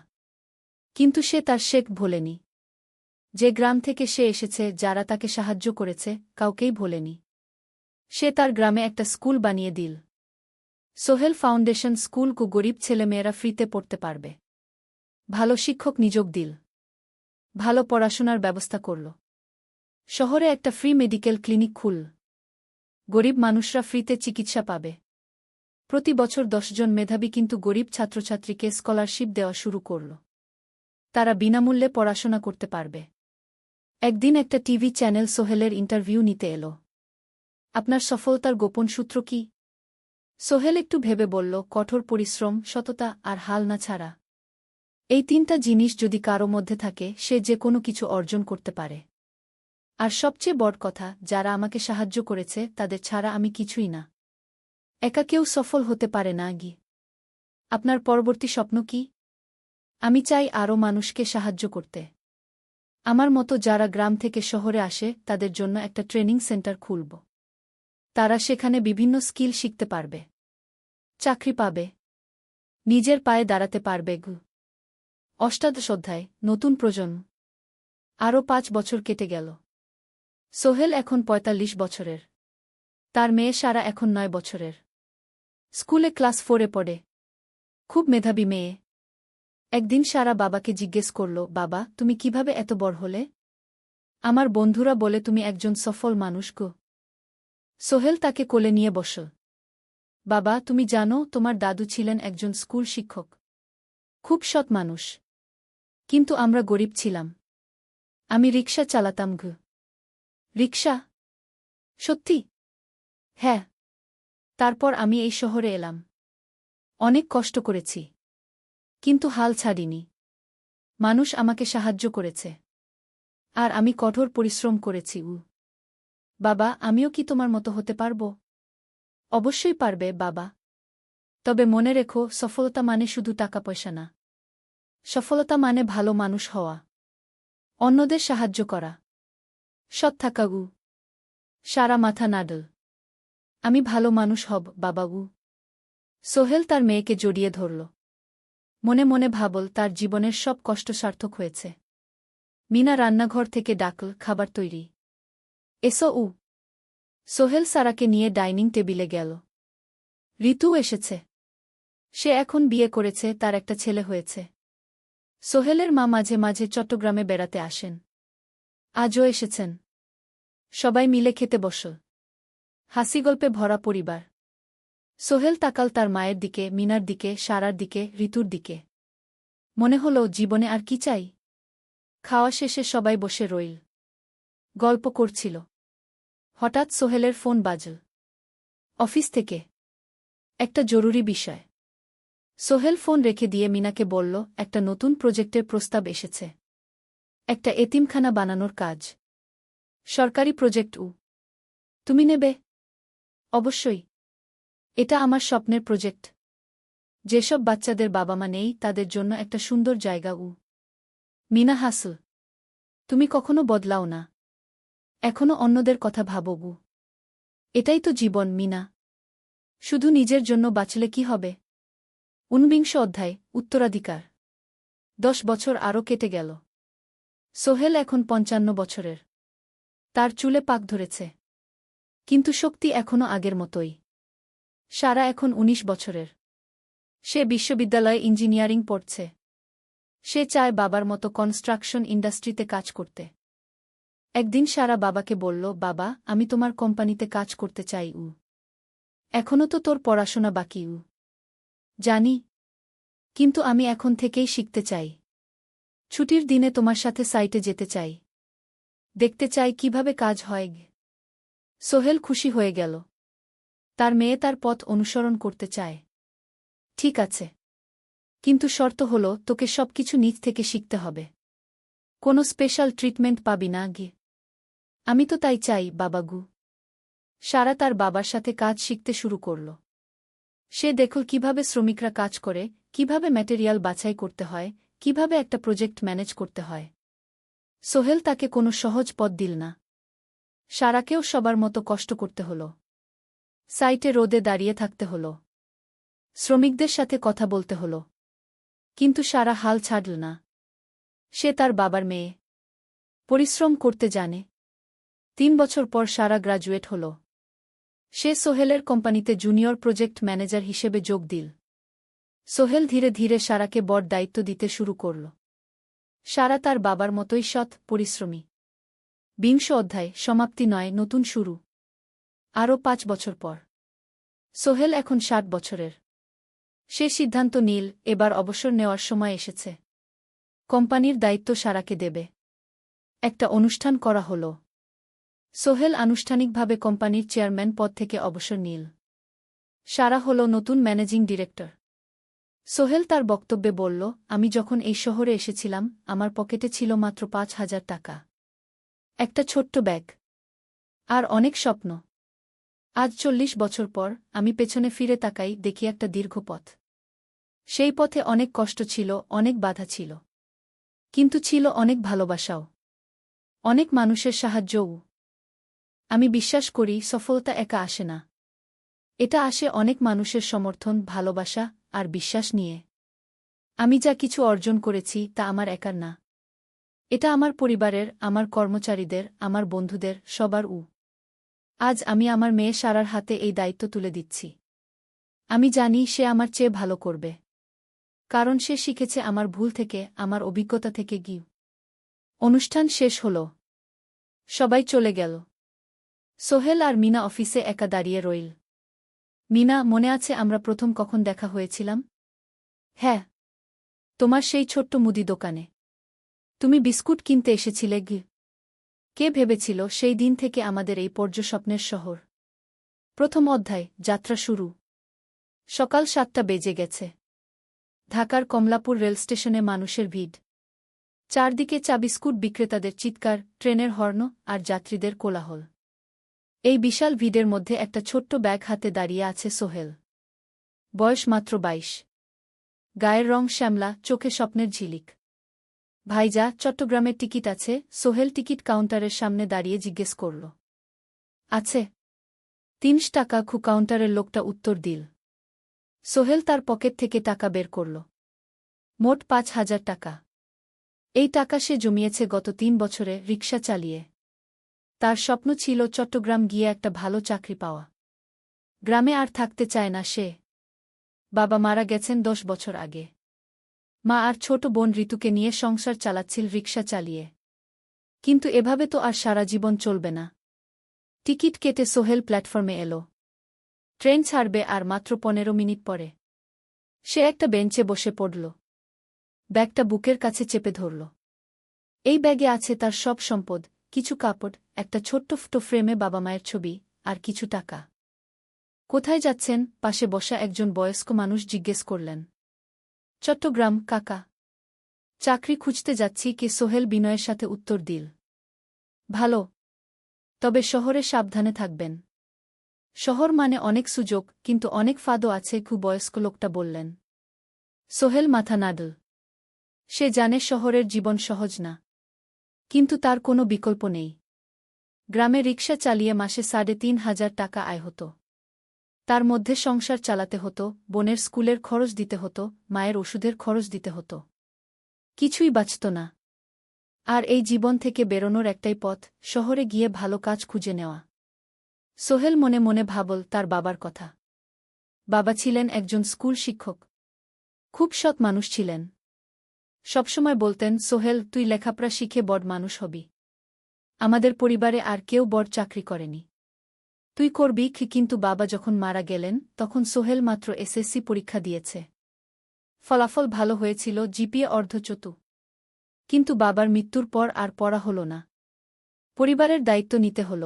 কিন্তু সে তার শেখ ভোলেনি। যে গ্রাম থেকে সে এসেছে, যারা তাকে সাহায্য করেছে, কাউকেই ভোলেনি। সে তার গ্রামে একটা স্কুল বানিয়ে দিল। সোহেল ফাউন্ডেশন স্কুল কু গরিব ছেলেমেয়েরা ফ্রিতে পড়তে পারবে। ভালো শিক্ষক নিযোগ দিল। ভালো পড়াশোনার ব্যবস্থা করল। শহরে একটা ফ্রি মেডিকেল ক্লিনিক খুলল। গরিব মানুষরা ফ্রিতে চিকিৎসা পাবে। প্রতি বছর 10 জন মেধাবী কিন্তু গরিব ছাত্রছাত্রীকে স্কলারশিপ দেওয়া শুরু করল। তারা বিনামূল্যে পড়াশোনা করতে পারবে। একদিন একটা টিভি চ্যানেল সোহেলের ইন্টারভিউ নিতে এলো। আপনার সফলতার গোপন সূত্র কি? সোহেল একটু ভেবে বলল, কঠোর পরিশ্রম, সততা আর হাল না ছাড়া। এই 3টা জিনিস যদি কারো মধ্যে থাকে, সে যে কোনো কিছু অর্জন করতে পারে। আর সবচেয়ে বড় কথা, যারা আমাকে সাহায্য করেছে তাদের ছাড়া আমি কিছুই না। একা কেউ সফল হতে পারে না গি। আপনার পরবর্তী স্বপ্ন কি? আমি চাই আরও মানুষকে সাহায্য করতে। আমার মতো যারা গ্রাম থেকে শহরে আসে তাদের জন্য একটা ট্রেনিং সেন্টার খুলব। তারা সেখানে বিভিন্ন স্কিল শিখতে পারবে, চাকরি পাবে, নিজের পায়ে দাঁড়াতে পারবে। অষ্টাদশ অধ্যায়, নতুন প্রজন্ম। আরও 5 বছর কেটে গেল। সোহেল এখন 45 বছরের। তার মেয়ে সারা এখন 9 বছরের। স্কুলে ক্লাস 4-এ পড়ে। খুব মেধাবী মেয়ে। একদিন সারা বাবাকে জিজ্ঞেস করল, বাবা, তুমি কিভাবে এত বড় হলে? আমার বন্ধুরা বলে তুমি একজন সফল মানুষ গো। সোহেল তাকে কোলে নিয়ে বসল। বাবা, তুমি জানো তোমার দাদু ছিলেন একজন স্কুল শিক্ষক। খুব সৎ মানুষ। কিন্তু আমরা গরিব ছিলাম। আমি রিকশা চালাতাম গো। রিকশা? সত্যি? হ্যাঁ। তারপর আমি এই শহরে এলাম। অনেক কষ্ট করেছি। কিন্তু হাল ছাড়িনি। মানুষ আমাকে সাহায্য করেছে। আর আমি কঠোর পরিশ্রম করেছি। বাবা, আমিও কি তোমার মতো হতে পারব? অবশ্যই পারবে বাবা। তবে মনে রেখো, সফলতা মানে শুধু টাকা পয়সা না। সফলতা মানে ভালো মানুষ হওয়া, অন্যদের সাহায্য করা, সৎ থাকা। সারা মাথা নাড়ল। আমি ভালো মানুষ হব বাবা। সোহেল তার মেয়েকে জড়িয়ে ধরল। মনে মনে ভাবল, তার জীবনের সব কষ্ট সার্থক হয়েছে। মিনা রান্নাঘর থেকে ডাকল, খাবার তৈরি। এসো। সোহেল সারাকে নিয়ে ডাইনিং টেবিলে গেল। ঋতু এসেছে। সে এখন বিয়ে করেছে, তার একটা ছেলে হয়েছে। সোহেলের মা মাঝে মাঝে চট্টগ্রামে বেড়াতে আসেন। আজও এসেছেন। সবাই মিলে খেতে বসল। হাসিগল্পে ভরা পরিবার। সোহেল তাকাল তার মায়ের দিকে, মিনার দিকে, সারার দিকে, ঋতুর দিকে। মনে হল, জীবনে আর কি চাই? খাওয়া শেষে সবাই বসে রইল। গল্প করছিল। হঠাৎ সোহেলের ফোন বাজল। অফিস থেকে। একটা জরুরি বিষয়। সোহেল ফোন রেখে দিয়ে মিনাকে বলল, একটা নতুন প্রজেক্টের প্রস্তাব এসেছে। একটা এতিমখানা বানানোর কাজ। সরকারি প্রজেক্ট। তুমি নেবে? অবশ্যই। এটা আমার স্বপ্নের প্রজেক্ট। যেসব বাচ্চাদের বাবা মা নেই, তাদের জন্য একটা সুন্দর জায়গা। মিনা হাসল। তুমি কখনো বদলাও না। এখনো অন্যদের কথা ভাবো। এটাই তো জীবন মিনা। শুধু নিজের জন্য বাঁচলে কি হবে? 49 অধ্যায়, উত্তরাধিকার। 10 বছর আরও কেটে গেল। সোহেল এখন 55 বছরের। তার চুলে পাক ধরেছে। কিন্তু শক্তি এখনও আগের মতোই। সারা এখন 19 বছরের। সে বিশ্ববিদ্যালয়ে ইঞ্জিনিয়ারিং পড়ছে। সে চায় বাবার মতো কনস্ট্রাকশন ইন্ডাস্ট্রিতে কাজ করতে। একদিন সারা বাবাকে বলল, বাবা, আমি তোমার কোম্পানিতে কাজ করতে চাই। এখনও তো তোর পড়াশোনা বাকি। জানি। কিন্তু আমি এখন থেকেই শিখতে চাই। ছুটির দিনে তোমার সাথে সাইটে যেতে চাই। দেখতে চাই কিভাবে কাজ হয়। সোহেল খুশি হয়ে গেল। তার মেয়ে তার পথ অনুসরণ করতে চায়। ঠিক আছে। কিন্তু শর্ত হল, তোকে সবকিছু নিজ থেকে শিখতে হবে। কোনো স্পেশাল ট্রিটমেন্ট পাবি না। আমি তো তাই চাই বাবাগু। সারা তার বাবার সাথে কাজ শিখতে শুরু করল। সে দেখল কিভাবে শ্রমিকরা কাজ করে, কিভাবে ম্যাটেরিয়াল বাছাই করতে হয়, কিভাবে একটা প্রজেক্ট ম্যানেজ করতে হয়। সোহেল তাকে কোনো সহজ পথ দিল না। সারাকেও সবার মতো কষ্ট করতে হল। সাইটে রোদে দাঁড়িয়ে থাকতে হল। শ্রমিকদের সাথে কথা বলতে হল। কিন্তু সারা হাল ছাড়ল না। সে তার বাবার মেয়ে। পরিশ্রম করতে জানে। 3 বছর পর সারা গ্রাজুয়েট হল। সে সোহেলের কোম্পানিতে জুনিয়র প্রজেক্ট ম্যানেজার হিসেবে যোগ দিল। সোহেল ধীরে ধীরে সারাকে বড় দায়িত্ব দিতে শুরু করল। সারা তার বাবার মতোই সৎ, পরিশ্রমী। 20 অধ্যায়, সমাপ্তি নয়, নতুন শুরু। আরও 5 বছর পর সোহেল এখন 60 বছরের। সে সিদ্ধান্ত নিল, এবার অবসর নেওয়ার সময় এসেছে। কোম্পানির দায়িত্ব সারাকে দেবে। একটা অনুষ্ঠান করা হল। সোহেল আনুষ্ঠানিকভাবে কোম্পানির চেয়ারম্যান পদ থেকে অবসর নিল। সারা হল নতুন ম্যানেজিং ডিরেক্টর। সোহেল তার বক্তব্যে বলল, আমি যখন এই শহরে এসেছিলাম আমার পকেটে ছিল মাত্র 5,000 টাকা। একটা ছোট্ট ব্যাগ। আর অনেক স্বপ্ন। আজ 40 বছর পর আমি পেছনে ফিরে তাকাই, দেখি একটা দীর্ঘ পথ। সেই পথে অনেক কষ্ট ছিল, অনেক বাধা ছিল। কিন্তু ছিল অনেক ভালোবাসাও। অনেক মানুষের সাহায্যও। আমি বিশ্বাস করি সফলতা একা আসে না। এটা আসে অনেক মানুষের সমর্থন, ভালোবাসা আর বিশ্বাস নিয়ে। আমি যা কিছু অর্জন করেছি তা আমার একার না। এটা আমার পরিবারের, আমার কর্মচারীদের, আমার বন্ধুদের, সবার। আজ আমি আমার মেয়ে সারার হাতে এই দায়িত্ব তুলে দিচ্ছি। আমি জানি সে আমার চেয়ে ভালো করবে। কারণ সে শিখেছে আমার ভুল থেকে, আমার অভিজ্ঞতা থেকে। অনুষ্ঠান শেষ হল। সবাই চলে গেল। সোহেল আর মিনা অফিসে একা দাঁড়িয়ে রইল। মিনা, মনে আছে আমরা প্রথম কখন দেখা হয়েছিলাম? হ্যাঁ, তোমার সেই ছোট্ট মুদি দোকানে। তুমি বিস্কুট কিনতে এসেছিলে। কে ভেবেছিল সেই দিন থেকে আমাদের এই পর্যস্বপ্নের শহর। প্রথম অধ্যায়, যাত্রা শুরু। সকাল 7টা বেজে গেছে। ঢাকার কমলাপুর রেলস্টেশনে মানুষের ভিড়। চারদিকে চা বিস্কুট বিক্রেতাদের চিৎকার, ট্রেনের হর্ন আর যাত্রীদের কোলাহল। এই বিশাল ভিড়ের মধ্যে একটা ছোট্ট ব্যাগ হাতে দাঁড়িয়ে আছে সোহেল। বয়স মাত্র 22। গায়ের রং শ্যামলা, চোখে স্বপ্নের ঝিলিক। ভাইজা, চট্টগ্রামের টিকিট আছে? সোহেল টিকিট কাউন্টারের সামনে দাঁড়িয়ে জিজ্ঞেস করল। আছে। 3 টাকা। কাউন্টারের লোকটা উত্তর দিল। সোহেল তার পকেট থেকে টাকা বের করল। মোট 5,000 টাকা। এই টাকা সে জমিয়েছে গত 3 বছরে রিকশা চালিয়ে। তার স্বপ্ন ছিল চট্টগ্রাম গিয়ে একটা ভালো চাকরি পাওয়া। গ্রামে আর থাকতে চায় না সে। বাবা মারা গেছেন 10 বছর আগে। মা আর ছোট বোন ঋতুকে নিয়ে সংসার চালাচ্ছিল রিকশা চালিয়ে। কিন্তু এভাবে তো আর সারা জীবন চলবে না। টিকিট কেটে সোহেল প্ল্যাটফর্মে এলো। ট্রেন ছাড়বে আর মাত্র 15 মিনিট পরে। সে একটা বেঞ্চে বসে পড়ল। ব্যাগটা বুকের কাছে চেপে ধরল। এই ব্যাগে আছে তার সব সম্পদ, কিছু কাপড়, একটা ছোট্ট ফটো ফ্রেমে বাবা মায়ের ছবি, আর কিছু টাকা। কোথায় যাচ্ছেন? পাশে বসা একজন বয়স্ক মানুষ জিজ্ঞেস করলেন। চট্টগ্রাম কাকা। চাকরি খুঁজতে যাচ্ছি। কে? সোহেল বিনয়ের সাথে উত্তর দিল। ভালো। তবে শহরে সাবধানে থাকবেন। শহর মানে অনেক সুযোগ, কিন্তু অনেক ফাঁদও আছে। বয়স্ক লোকটা বললেন। সোহেল মাথা নাড়ল। সে জানে শহরের জীবন সহজ না। কিন্তু তার কোনো বিকল্প নেই। গ্রামে রিকশা চালিয়ে মাসে 3,500 টাকা আয় হতো। তার মধ্যে সংসার চালাতে হতো, বোনের স্কুলের খরচ দিতে হতো, মায়ের ওষুধের খরচ দিতে হতো। কিছুই বাঁচত না। আর এই জীবন থেকে বেরোনোর একটাই পথ, শহরে গিয়ে ভালো কাজ খুঁজে নেওয়া। সোহেল মনে মনে ভাবল তার বাবার কথা। বাবা ছিলেন একজন স্কুল শিক্ষক। খুব সৎ মানুষ ছিলেন। সবসময় বলতেন, সোহেল, তুই লেখাপড়া শিখে বড় মানুষ হবি। আমাদের পরিবারে আর কেউ বড় চাকরি করেনি। তুই করবি। কিন্তু বাবা যখন মারা গেলেন তখন সোহেল মাত্র এসএসসি পরীক্ষা দিয়েছে। ফলাফল ভালো হয়েছিল, জিপিএ অর্ধচতু। কিন্তু বাবার মৃত্যুর পর আর পড়া হল না। পরিবারের দায়িত্ব নিতে হল।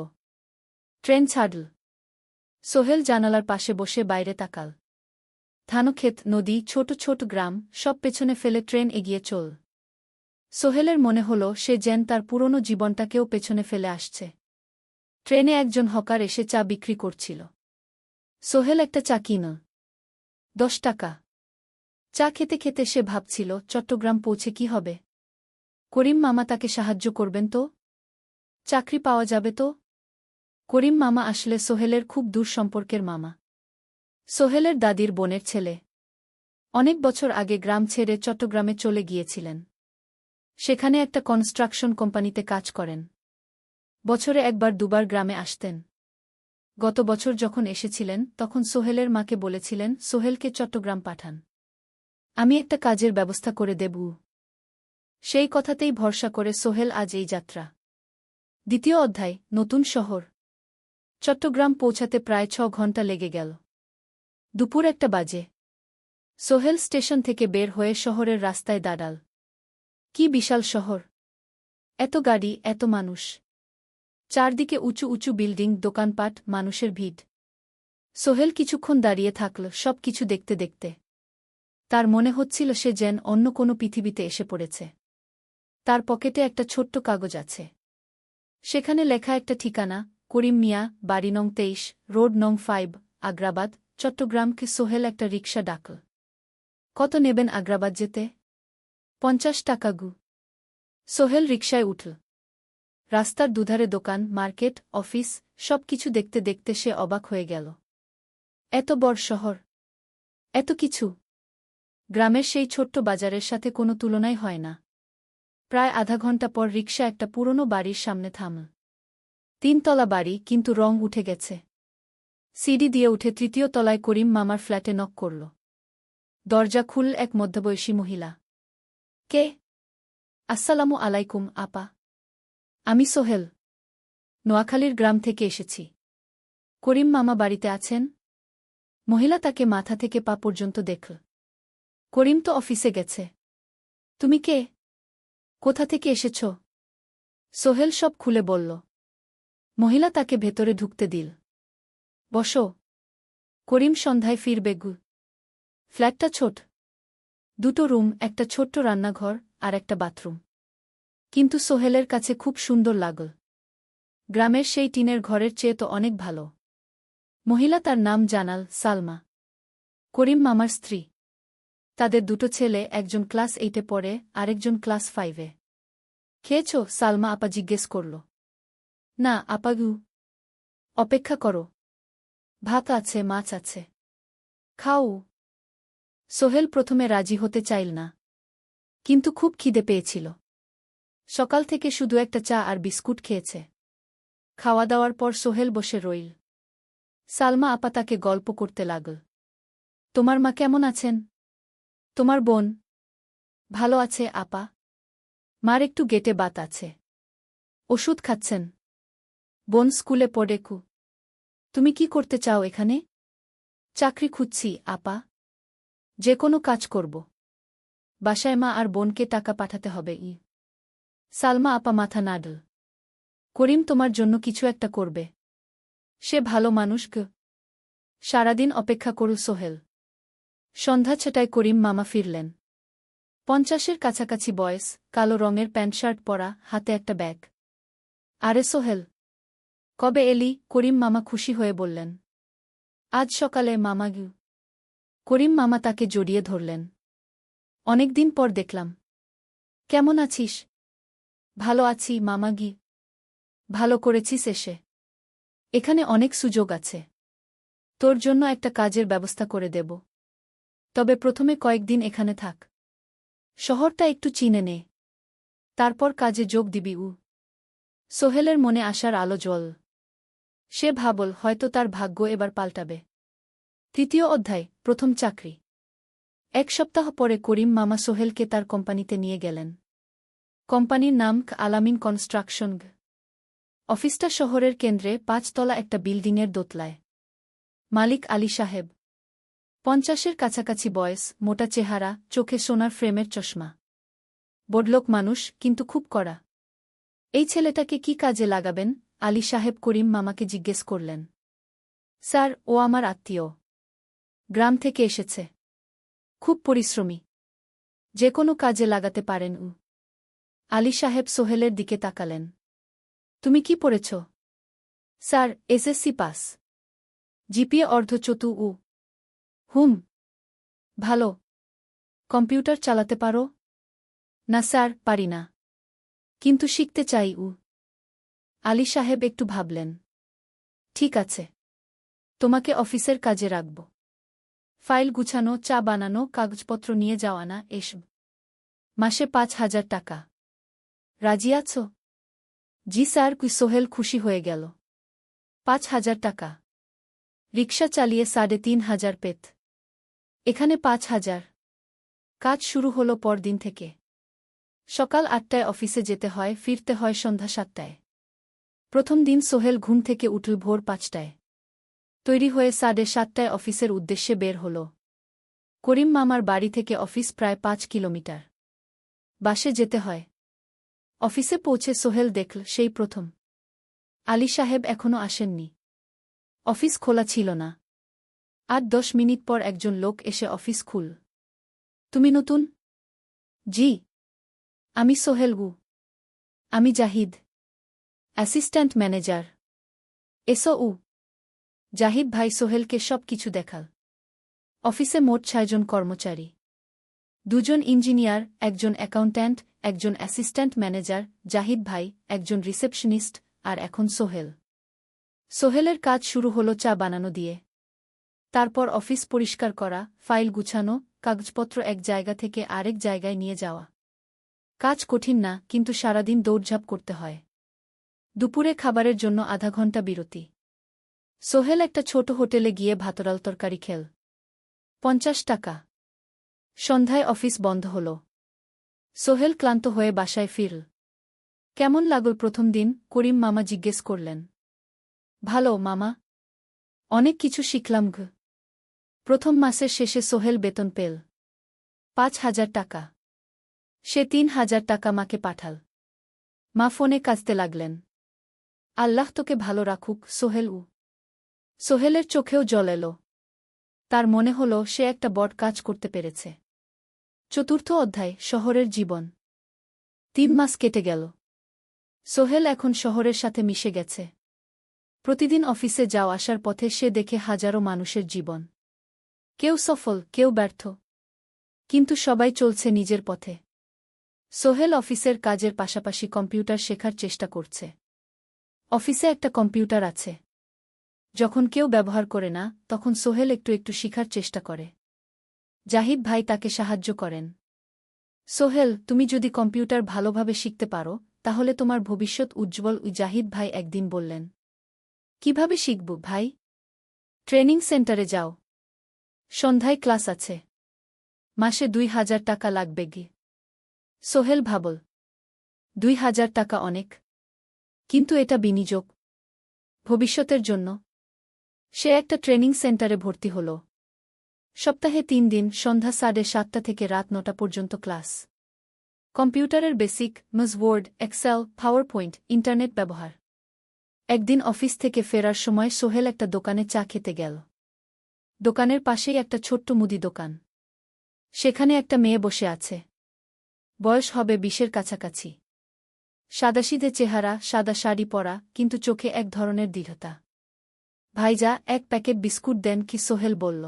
ট্রেন ছাড়ল। সোহেল জানালার পাশে বসে বাইরে তাকাল। ধানক্ষেত, নদী, ছোট ছোট গ্রাম, সব পেছনে ফেলে ট্রেন এগিয়ে চল। সোহেলের মনে হল সে যেন তার পুরনো জীবনটাকেও পেছনে ফেলে আসছে। ট্রেনে একজন হকার এসে চা বিক্রি করছিল। সোহেল একটা চা কিন। 10 টাকা। চা খেতে খেতে সে ভাবছিল চট্টগ্রাম পৌঁছে কি হবে। করিম মামা তাকে সাহায্য করবেন তো? চাকরি পাওয়া যাবে তো? করিম মামা আসলে সোহেলের খুব দূর সম্পর্কের মামা। সোহেলের দাদির বোনের ছেলে। অনেক বছর আগে গ্রাম ছেড়ে চট্টগ্রামে চলে গিয়েছিলেন। সেখানে একটা কনস্ট্রাকশন কোম্পানিতে কাজ করেন। বছরে একবার দুবার গ্রামে আসতেন। গত বছর যখন এসেছিলেন তখন সোহেলের মাকে বলেছিলেন সোহেলকে চট্টগ্রাম পাঠান। আমি একটা কাজের ব্যবস্থা করে দেব। সেই কথাতেই ভরসা করে সোহেল আজ এই যাত্রা। দ্বিতীয় অধ্যায়, নতুন শহর। চট্টগ্রাম পৌঁছাতে প্রায় 6 ঘণ্টা লেগে গেল। দুপুর 1টা বাজে। সোহেল স্টেশন থেকে বের হয়ে শহরের রাস্তায় দাঁড়াল। কি বিশাল শহর! এত গাড়ি, এত মানুষ। চারদিকে উঁচু উঁচু বিল্ডিং, দোকানপাট, মানুষের ভিড়। সোহেল কিছুক্ষণ দাঁড়িয়ে থাকল সব কিছু দেখতে দেখতে। তার মনে হচ্ছিল সে যেন অন্য কোনো পৃথিবীতে এসে পড়েছে। তার পকেটে একটা ছোট্ট কাগজ আছে। সেখানে লেখা একটা ঠিকানা, করিম মিয়া, বাড়ি নং 23, রোড নং 5, আগ্রাবাদ, চট্টগ্রামকে। সোহেল একটা রিকশা ডাকল। কত নেবেন আগ্রাবাদ যেতে? 50 টাকা গু। সোহেল রিকশায় উঠল। রাস্তার দুধারে দোকান, মার্কেট, অফিস, সব কিছু দেখতে দেখতে সে অবাক হয়ে গেল। এত বড় শহর, এত কিছু! গ্রামের সেই ছোট্ট বাজারের সাথে কোনো তুলনাই হয় না। প্রায় আধা ঘণ্টা পর রিকশা একটা পুরনো বাড়ির সামনে থামল। 3 তলা বাড়ি, কিন্তু রং উঠে গেছে। সিঁড়ি দিয়ে উঠে 3য় তলায় করিম মামার ফ্ল্যাটে নক করল। দরজা খুলল এক মধ্যবয়সী মহিলা। কে? আসসালামু আলাইকুম আপা। আমি সোহেল। নোয়াখালীর গ্রাম থেকে এসেছি। করিম মামা বাড়িতে আছেন? মহিলা তাকে মাথা থেকে পা পর্যন্ত দেখল। করিম তো অফিসে গেছে। তুমি কে? কোথা থেকে এসেছ? সোহেল সব খুলে বলল। মহিলা তাকে ভেতরে ঢুকতে দিল। বসো। করিম সন্ধ্যায় ফিরবে গু। ফ্ল্যাটটা ছোট। 2টো রুম, একটা ছোট্ট রান্নাঘর আর একটা বাথরুম। কিন্তু সোহেলের কাছে খুব সুন্দর লাগল। গ্রামের সেই টিনের ঘরের চেয়ে তো অনেক ভালো। মহিলা তার নাম জানাল সালমা। করিম মামার স্ত্রী। তাদের 2টো ছেলে, একজন ক্লাস 8-এ পড়ে, আরেকজন ক্লাস 5-এ। খেয়েছ? সালমা আপা জিজ্ঞেস করল। না আপাগু। অপেক্ষা করো। ভাত আছে, মাছ আছে। খাও। সোহেল প্রথমে রাজি হতে চাইল না। কিন্তু খুব খিদে পেয়েছিল। সকাল থেকে শুধু একটা চা আর বিস্কুট খেয়েছে। খাওয়া দাওয়ার পর সোহেল বসে রইল। সালমা আপা তাকে গল্প করতে লাগল। তোমার মা কেমন আছেন? তোমার বোন? ভালো আছে আপা। মার একটু গেটে বাত আছে। ওষুধ খাচ্ছেন। বোন স্কুলে পড়ে কু। তুমি কি করতে চাও এখানে? চাকরি খুঁজছি আপা। যে কোনো কাজ করব। বাসায় মা আর বোনকে টাকা পাঠাতে হবে। সালমা আপা মাথা নাড়ল। করিম তোমার জন্য কিছু একটা করবে। সে ভালো মানুষ গ। সারাদিন অপেক্ষা করু সোহেল। সন্ধ্যা 6টায় করিম মামা ফিরলেন। 50-এর কাছাকাছি বয়স, কালো রঙের প্যান্ট শার্ট পরা, হাতে একটা ব্যাগ। আরে সোহেল, কবে এলি? করিম মামা খুশি হয়ে বললেন। আজ সকালে মামা গু। করিম মামা তাকে জড়িয়ে ধরলেন। অনেকদিন পর দেখলাম। কেমন আছিস? ভালো আছি মামা গি। ভালো করেছিস এসে। এখানে অনেক সুযোগ আছে। তোর জন্য একটা কাজের ব্যবস্থা করে দেব। তবে প্রথমে কয়েকদিন এখানে থাক। শহরটা একটু চিনে নে। তারপর কাজে যোগ দিবি। সোহেলের মনে আসার আলো জ্বল। সে ভাবল হয়তো তার ভাগ্য এবার পাল্টাবে। 3য় অধ্যায়, প্রথম চাকরি। 1 সপ্তাহ পরে করিম মামা সোহেলকে তার কোম্পানিতে নিয়ে গেলেন। কোম্পানির নাম আলামিন কনস্ট্রাকশন। অফিসটা শহরের কেন্দ্রে 5 তলা একটা বিল্ডিংয়ের দোতলায়। মালিক আলী সাহেব। 50-এর কাছাকাছি বয়স, মোটা চেহারা, চোখে সোনার ফ্রেমের চশমা। বড়লোক মানুষ, কিন্তু খুব কড়া। এই ছেলেটাকে কি কাজে লাগাবেন? আলী সাহেব করিম মামাকে জিজ্ঞেস করলেন। স্যার, ও আমার আত্মীয়। গ্রাম থেকে এসেছে। খুব পরিশ্রমী। যে কোনো কাজে লাগাতে পারেন। আলী সাহেব সোহেলের দিকে তাকালেন। তুমি কি পড়েছ? Sir, SSC pass. জিপিএ অর্ধচতু উ। হুম। ভালো। কম্পিউটার চালাতে পারো? না স্যার, পারি না। কিন্তু শিখতে চাই উ। আলী সাহেব একটু ভাবলেন। ঠিক আছে। তোমাকে অফিসের কাজে রাখব। ফাইল গুছানো, চা বানানো, কাগজপত্র নিয়ে যাওয়া না এসব। মাসে 5,000 টাকা। রাজি আছো? জি স্যার। সোহেল খুশি হয়ে গেল। 5,000 টাকা। রিকশা চালিয়ে 3,500 পেত। এখানে 5,000। কাজ শুরু হলো পরদিন থেকে। সকাল 8টায় অফিসে যেতে হয়, ফিরতে হয় সন্ধ্যা 7টায়। প্রথম দিন সোহেল ঘুম থেকে উঠল ভোর 5টায়। তৈরি হয়ে 7:30টায় অফিসের উদ্দেশ্যে বের হল। করিম মামার বাড়ি থেকে অফিস প্রায় 5 কিলোমিটার। বাসে যেতে হয়। অফিসে পৌঁছে সোহেল দেখল সেই প্রথম আলী সাহেব এখনও আসেননি। অফিস খোলা ছিল না। 8-10 মিনিট পর একজন লোক এসে অফিস খুল। তুমি নতুন? জি। আমি সোহেল গু। আমি জাহিদ, অ্যাসিস্ট্যান্ট ম্যানেজার। এসো উ। জাহিদ ভাই সোহেলকে সব কিছু দেখাল। অফিসে মোট 6 জন কর্মচারী। 2 জন ইঞ্জিনিয়ার, একজন অ্যাকাউন্ট্যান্ট, একজন অ্যাসিস্ট্যান্ট ম্যানেজার, জাহিদ ভাই, একজন রিসেপশনিস্ট, আর এখন সোহেল। সোহেলের কাজ শুরু হলো চা বানানো দিয়ে। তারপর অফিস পরিষ্কার করা, ফাইল গুছানো, কাগজপত্র এক জায়গা থেকে আরেক জায়গায় নিয়ে যাওয়া। কাজ কঠিন না, কিন্তু সারাদিন দৌড়ঝাঁপ করতে হয়। দুপুরে খাবারের জন্য আধা ঘন্টা বিরতি। সোহেল একটা ছোট হোটেলে গিয়ে ভাতডাল তরকারি খেল। 50 টাকা। সন্ধ্যায় অফিস বন্ধ হল। সোহেল ক্লান্ত হয়ে বাসায় ফিরল। কেমন লাগল প্রথম দিন? করিম মামা জিজ্ঞেস করলেন। ভালো মামা। অনেক কিছু শিখলাম ঘ। প্রথম মাসের শেষে সোহেল বেতন পেল 5,000 টাকা। সে 3,000 টাকা মাকে পাঠাল। মা ফোনে কাঁদতে লাগলেন। আল্লাহ তোকে ভালো রাখুক সোহেল উ। সোহেলের চোখেও জল এলো। তার মনে হল সে একটা বড় কাজ করতে পেরেছে। চতুর্থ অধ্যায়, শহরের জীবন। 3 মাস কেটে গেল। সোহেল এখন শহরের সাথে মিশে গেছে। প্রতিদিন অফিসে যাওয়া আসার পথে সে দেখে হাজারো মানুষের জীবন। কেউ সফল, কেউ ব্যর্থ। কিন্তু সবাই চলছে নিজের পথে। সোহেল অফিসের কাজের পাশাপাশি কম্পিউটার শেখার চেষ্টা করছে। অফিসে একটা কম্পিউটার আছে। যখন কেউ ব্যবহার করে না, তখন সোহেল একটু একটু শিখার চেষ্টা করে। জাহিদ ভাই তাকে সাহায্য করেন। সোহেল, তুমি যদি কম্পিউটার ভালোভাবে শিখতে পারো, তাহলে তোমার ভবিষ্যৎ উজ্জ্বল। জাহিদ ভাই একদিন বললেন। কিভাবে শিখব ভাই? ট্রেনিং সেন্টারে যাও। সন্ধ্যায় ক্লাস আছে। মাসে 2,000 টাকা লাগবে গে। সোহেল ভাবল। 2,000 টাকা অনেক। কিন্তু এটা বিনিয়োগ। ভবিষ্যতের জন্য। সে একটা ট্রেনিং সেন্টারে ভর্তি হল। সপ্তাহে 3 দিন, সন্ধ্যা 7:30 থেকে রাত 9টা পর্যন্ত ক্লাস। কম্পিউটারের basic, word, Excel, PowerPoint, internet ব্যবহার। একদিন অফিস থেকে ফেরার সময় সোহেল একটা দোকানে চা খেতে গেল। দোকানের পাশেই একটা ছোট্ট মুদি দোকান। সেখানে একটা মেয়ে বসে আছে। বয়স হবে 20-এর কাছাকাছি। সাদাসিধে চেহারা, সাদা শাড়ি পরা, কিন্তু চোখে এক ধরনের দৃঢ়তা। ভাইজা, 1 প্যাকেট বিস্কুট দেন কি? সোহেল বলল।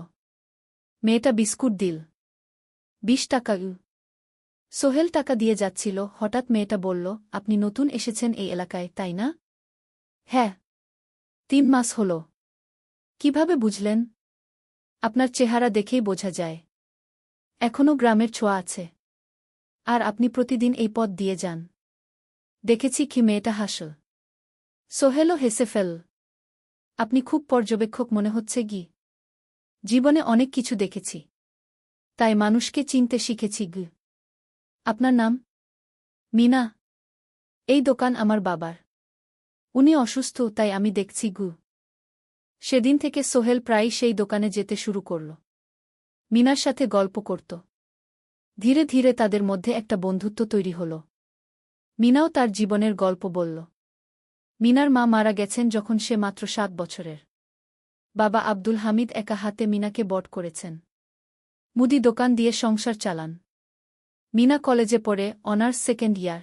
মেয়েটা বিস্কুট দিল। 20 টাকা। সোহেল টাকা দিয়ে যাচ্ছিল, হঠাৎ মেয়েটা বলল, আপনি নতুন এসেছেন এই এলাকায়, তাই না? হ্যাঁ। 3 মাস হল। কিভাবে বুঝলেন? আপনার চেহারা দেখেই বোঝা যায়। এখনও গ্রামের ছোঁয়া আছে। আর আপনি প্রতিদিন এই পথ দিয়ে যান। দেখেছি কি? মেয়েটা হাসল। সোহেলও হেসে ফেল। আপনি খুব পর্যবেক্ষক মনে হচ্ছে গি। জীবনে অনেক কিছু দেখেছি। তাই মানুষকে চিনতে শিখেছি গ। আপনার নাম? মিনা। এই দোকান আমার বাবার। উনি অসুস্থ, তাই আমি দেখছি গু। সেদিন থেকে সোহেল প্রায়ই সেই দোকানে যেতে শুরু করল। মিনার সাথে গল্প করত। ধীরে ধীরে তাদের মধ্যে একটা বন্ধুত্ব তৈরি হল। মিনাও তার জীবনের গল্প বলল। মিনার মা মারা গেছেন যখন সে মাত্র 7 বছরের। বাবা আব্দুল হামিদ একা হাতে মিনাকে বড় করেছেন। মুদি দোকান দিয়ে সংসার চালান। মিনা কলেজে পড়ে, অনার্স 2nd ইয়ার।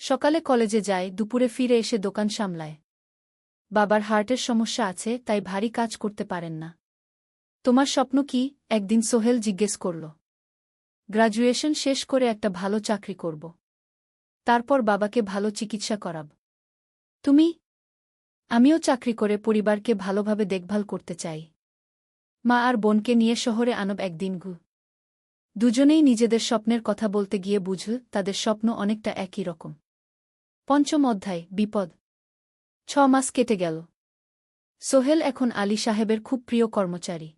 সকালে কলেজে যায়, দুপুরে ফিরে এসে দোকান সামলায়। বাবার হার্টের সমস্যা আছে, তাই ভারী কাজ করতে পারেন না। তোমার স্বপ্ন কি? একদিন সোহেল জিজ্ঞেস করল। গ্র্যাজুয়েশন শেষ করে একটা ভালো চাকরি করব। তারপর বাবাকে ভালো চিকিৎসা করাব। তুমি? আমিও চাকরি করে পরিবারকে ভালোভাবে দেখভাল করতে চাই। মা আর বোনকে নিয়ে শহরে আনব একদিন ঘু। দুজনেই নিজেদের স্বপ্নের কথা বলতে গিয়ে বুঝল তাদের স্বপ্ন অনেকটা একই রকম। পঞ্চম অধ্যায়, বিপদ। 6 মাস কেটে গেল। সোহেল এখন আলী সাহেবের খুব প্রিয় কর্মচারী।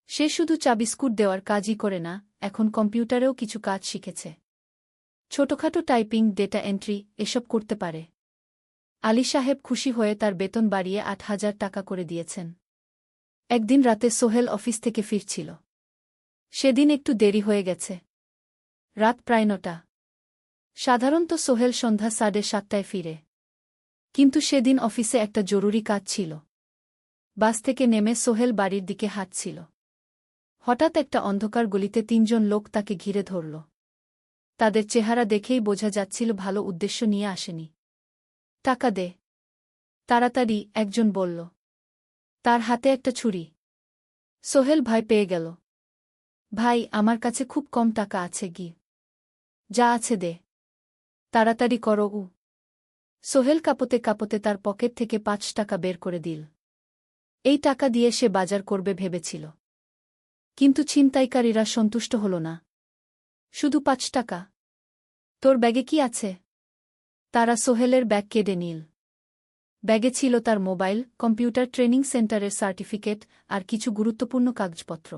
সে শুধু চা বিস্কুট দেওয়ার কাজই করে না, এখন কম্পিউটারেও কিছু কাজ শিখেছে। ছোটখাটো টাইপিং, ডেটা এন্ট্রি এসব করতে পারে। আলী সাহেব খুশি হয়ে তার বেতন বাড়িয়ে 8,000 টাকা করে দিয়েছেন। একদিন রাতে সোহেল অফিস থেকে ফিরছিল। সেদিন একটু দেরি হয়ে গেছে। রাত প্রায় 9টা। সাধারণত সোহেল সন্ধ্যা 7:30টায় ফিরে। কিন্তু সেদিন অফিসে একটা জরুরি কাজ ছিল। বাস থেকে নেমে সোহেল বাড়ির দিকে হাঁটছিল। হঠাৎ একটা অন্ধকার গলিতে 3 জন লোক তাকে ঘিরে ধরল। তাদের চেহারা দেখেই বোঝা যাচ্ছিল ভালো উদ্দেশ্য নিয়ে আসেনি। টাকা দে তাড়াতাড়ি, একজন বলল। তার হাতে একটা ছুরি। সোহেল ভয় পেয়ে গেল। ভাই, আমার কাছে খুব কম টাকা আছে গি। যা আছে দে। তাড়াতাড়ি করো। সোহেল কাঁপতে কাঁপতে তার পকেট থেকে 5 টাকা বের করে দিল। এই টাকা দিয়ে সে বাজার করবে ভেবেছিল। কিন্তু ছিনতাইকারীরা সন্তুষ্ট হল না। শুধু 5 টাকা? তোর ব্যাগে কি আছে? তারা সোহেলের ব্যাগ কেড়ে নিল। ব্যাগে ছিল তার মোবাইল, কম্পিউটার ট্রেনিং সেন্টারের সার্টিফিকেট আর কিছু গুরুত্বপূর্ণ কাগজপত্র।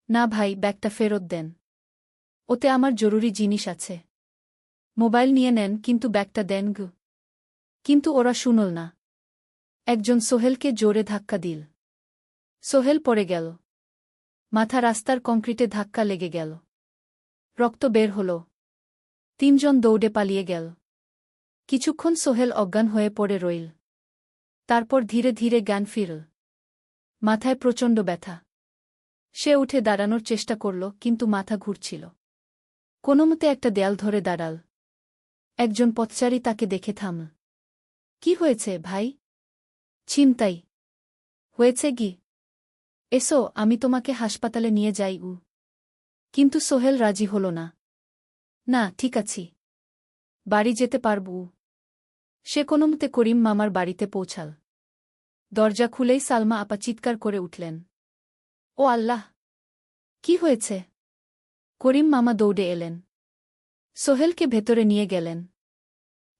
না ভাই, ব্যাগটা ফেরত দেন। ওতে আমার জরুরি জিনিস আছে। মোবাইল নিয়ে নেন, কিন্তু ব্যাগটা দেন গু। কিন্তু ওরা শুনল না। একজন সোহেলকে জোরে ধাক্কা দিল। সোহেল পড়ে গেল। মাথা রাস্তার কংক্রিটে ধাক্কা লেগে গেল। রক্ত বের হল। 3 জন দৌড়ে পালিয়ে গেল। কিছুক্ষণ সোহেল অজ্ঞান হয়ে পড়ে রইল। তারপর ধীরে ধীরে জ্ঞান ফিরল। মাথায় প্রচণ্ড ব্যথা। সে উঠে দাঁড়ানোর চেষ্টা করল, কিন্তু মাথা ঘুরছিল। কোনোমতে একটা দেয়াল ধরে দাঁড়াল। একজন পথচারী তাকে দেখে থামল। কি হয়েছে ভাই? ছিনতাই হয়েছে গি? এসো, আমি তোমাকে হাসপাতালে নিয়ে যাই। কিন্তু সোহেল রাজি হল না। না, ঠিক আছি। বাড়ি যেতে পারব। সে কোনোমতে করিম মামার বাড়িতে পৌঁছাল। দরজা খুলেই সালমা আপা চিৎকার করে উঠলেন। ও আল্লাহ! কি হয়েছে? করিম মামা দৌড়ে এলেন। সোহেলকে ভেতরে নিয়ে গেলেন।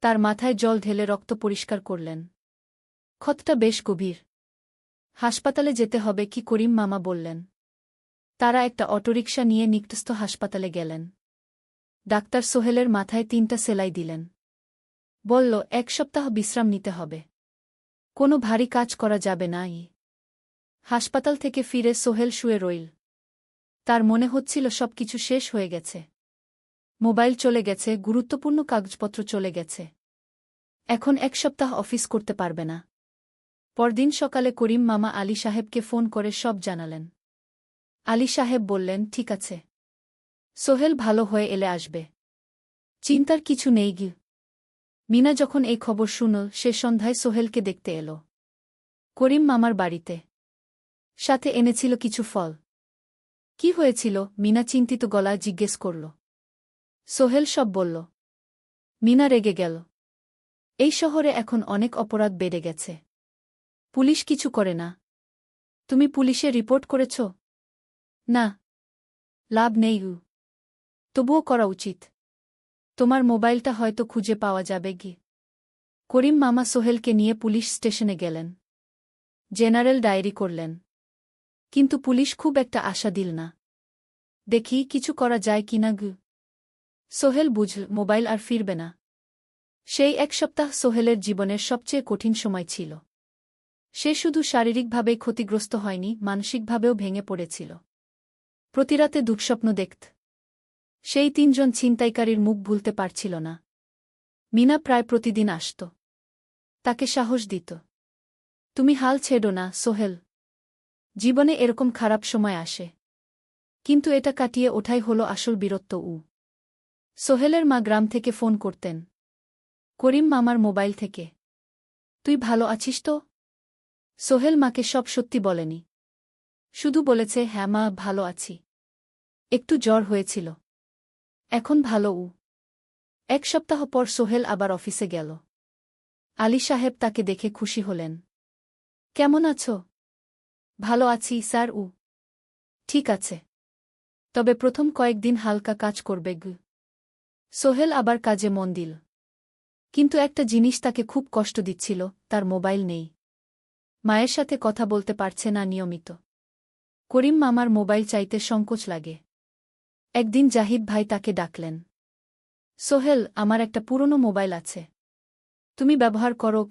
তার মাথায় জল ঢেলে রক্ত পরিষ্কার করলেন। ক্ষতটা বেশ গভীর। হাসপাতালে যেতে হবে কি? করিম মামা বললেন। তারা একটা অটোরিকশা নিয়ে নিকটস্থ হাসপাতালে গেলেন। ডাক্তার সোহেলের মাথায় 3টা সেলাই দিলেন। বলল, 1 সপ্তাহ বিশ্রাম নিতে হবে। কোনো ভারী কাজ করা যাবে না। হাসপাতাল থেকে ফিরে সোহেল শুয়ে রইল। তার মনে হচ্ছিল সবকিছু শেষ হয়ে গেছে। মোবাইল চলে গেছে, গুরুত্বপূর্ণ কাগজপত্র চলে গেছে। এখন 1 সপ্তাহ অফিস করতে পারবে না। পরদিন সকালে করিম মামা আলী সাহেবকে ফোন করে সব জানালেন। আলী সাহেব বললেন, ঠিক আছে। সোহেল ভালো হয়ে এলে আসবে। চিন্তার কিছু নেই গি। মিনা যখন এই খবর শুনল, সে সন্ধ্যায় সোহেলকে দেখতে এল করিম মামার বাড়িতে। সাথে এনেছিল কিছু ফল। কি হয়েছিল? মিনা চিন্তিত গলায় জিজ্ঞেস করল। সোহেল সব বলল। মিনা রেগে গেল। এই শহরে এখন অনেক অপরাধ বেড়ে গেছে। পুলিশ কিছু করে না। তুমি পুলিশে রিপোর্ট করেছ? না। লাভ নেই। তবুও করা উচিত। তোমার মোবাইলটা হয়তো খুঁজে পাওয়া যাবে গি। করিম মামা সোহেলকে নিয়ে পুলিশ স্টেশনে গেলেন। জেনারেল ডায়েরি করলেন। কিন্তু পুলিশ খুব একটা আশা দিল না। দেখি কিছু করা যায় কিনা গু। সোহেল বুঝল মোবাইল আর ফিরবে না। সেই 1 সপ্তাহ সোহেলের জীবনের সবচেয়ে কঠিন সময় ছিল। সে শুধু শারীরিকভাবেই ক্ষতিগ্রস্ত হয়নি, মানসিকভাবেও ভেঙে পড়েছিল। প্রতিরাতে দুঃস্বপ্ন দেখত। সেই 3 জন ছিনতাইকারীর মুখ ভুলতে পারছিল না। মিনা প্রায় প্রতিদিন আসত। তাকে সাহস দিত। তুমি হাল ছেড়ো না সোহেল। জীবনে এরকম খারাপ সময় আসে। কিন্তু এটা কাটিয়ে ওঠাই হলো আসল বীরত্ব। সোহেলের মা গ্রাম থেকে ফোন করতেন। করিম মামার মোবাইল থেকে। তুই ভালো আছিস তো? সোহেল মাকে সব সত্যি বলেনি। শুধু বলেছে, হ্যাঁ মা, ভালো আছি। একটু জ্বর হয়েছিল। এখন ভালো। 1 সপ্তাহ পর সোহেল আবার অফিসে গেল। আলী সাহেব তাকে দেখে খুশি হলেন। কেমন আছো? ভালো আছি স্যার। ঠিক আছে। তবে প্রথম কয়েকদিন হালকা কাজ করবে গু। সোহেল আবার কাজে মন দিল। কিন্তু একটা জিনিস তাকে খুব কষ্ট দিচ্ছিল, তার মোবাইল নেই। মায়ের সাথে কথা বলতে পারছে না নিয়মিত। করিম মামার মোবাইল চাইতে সংকোচ লাগে। একদিন জাহিদ ভাই তাকে ডাকলেন। সোহেল, আমার একটা পুরনো মোবাইল আছে। তুমি ব্যবহার করো?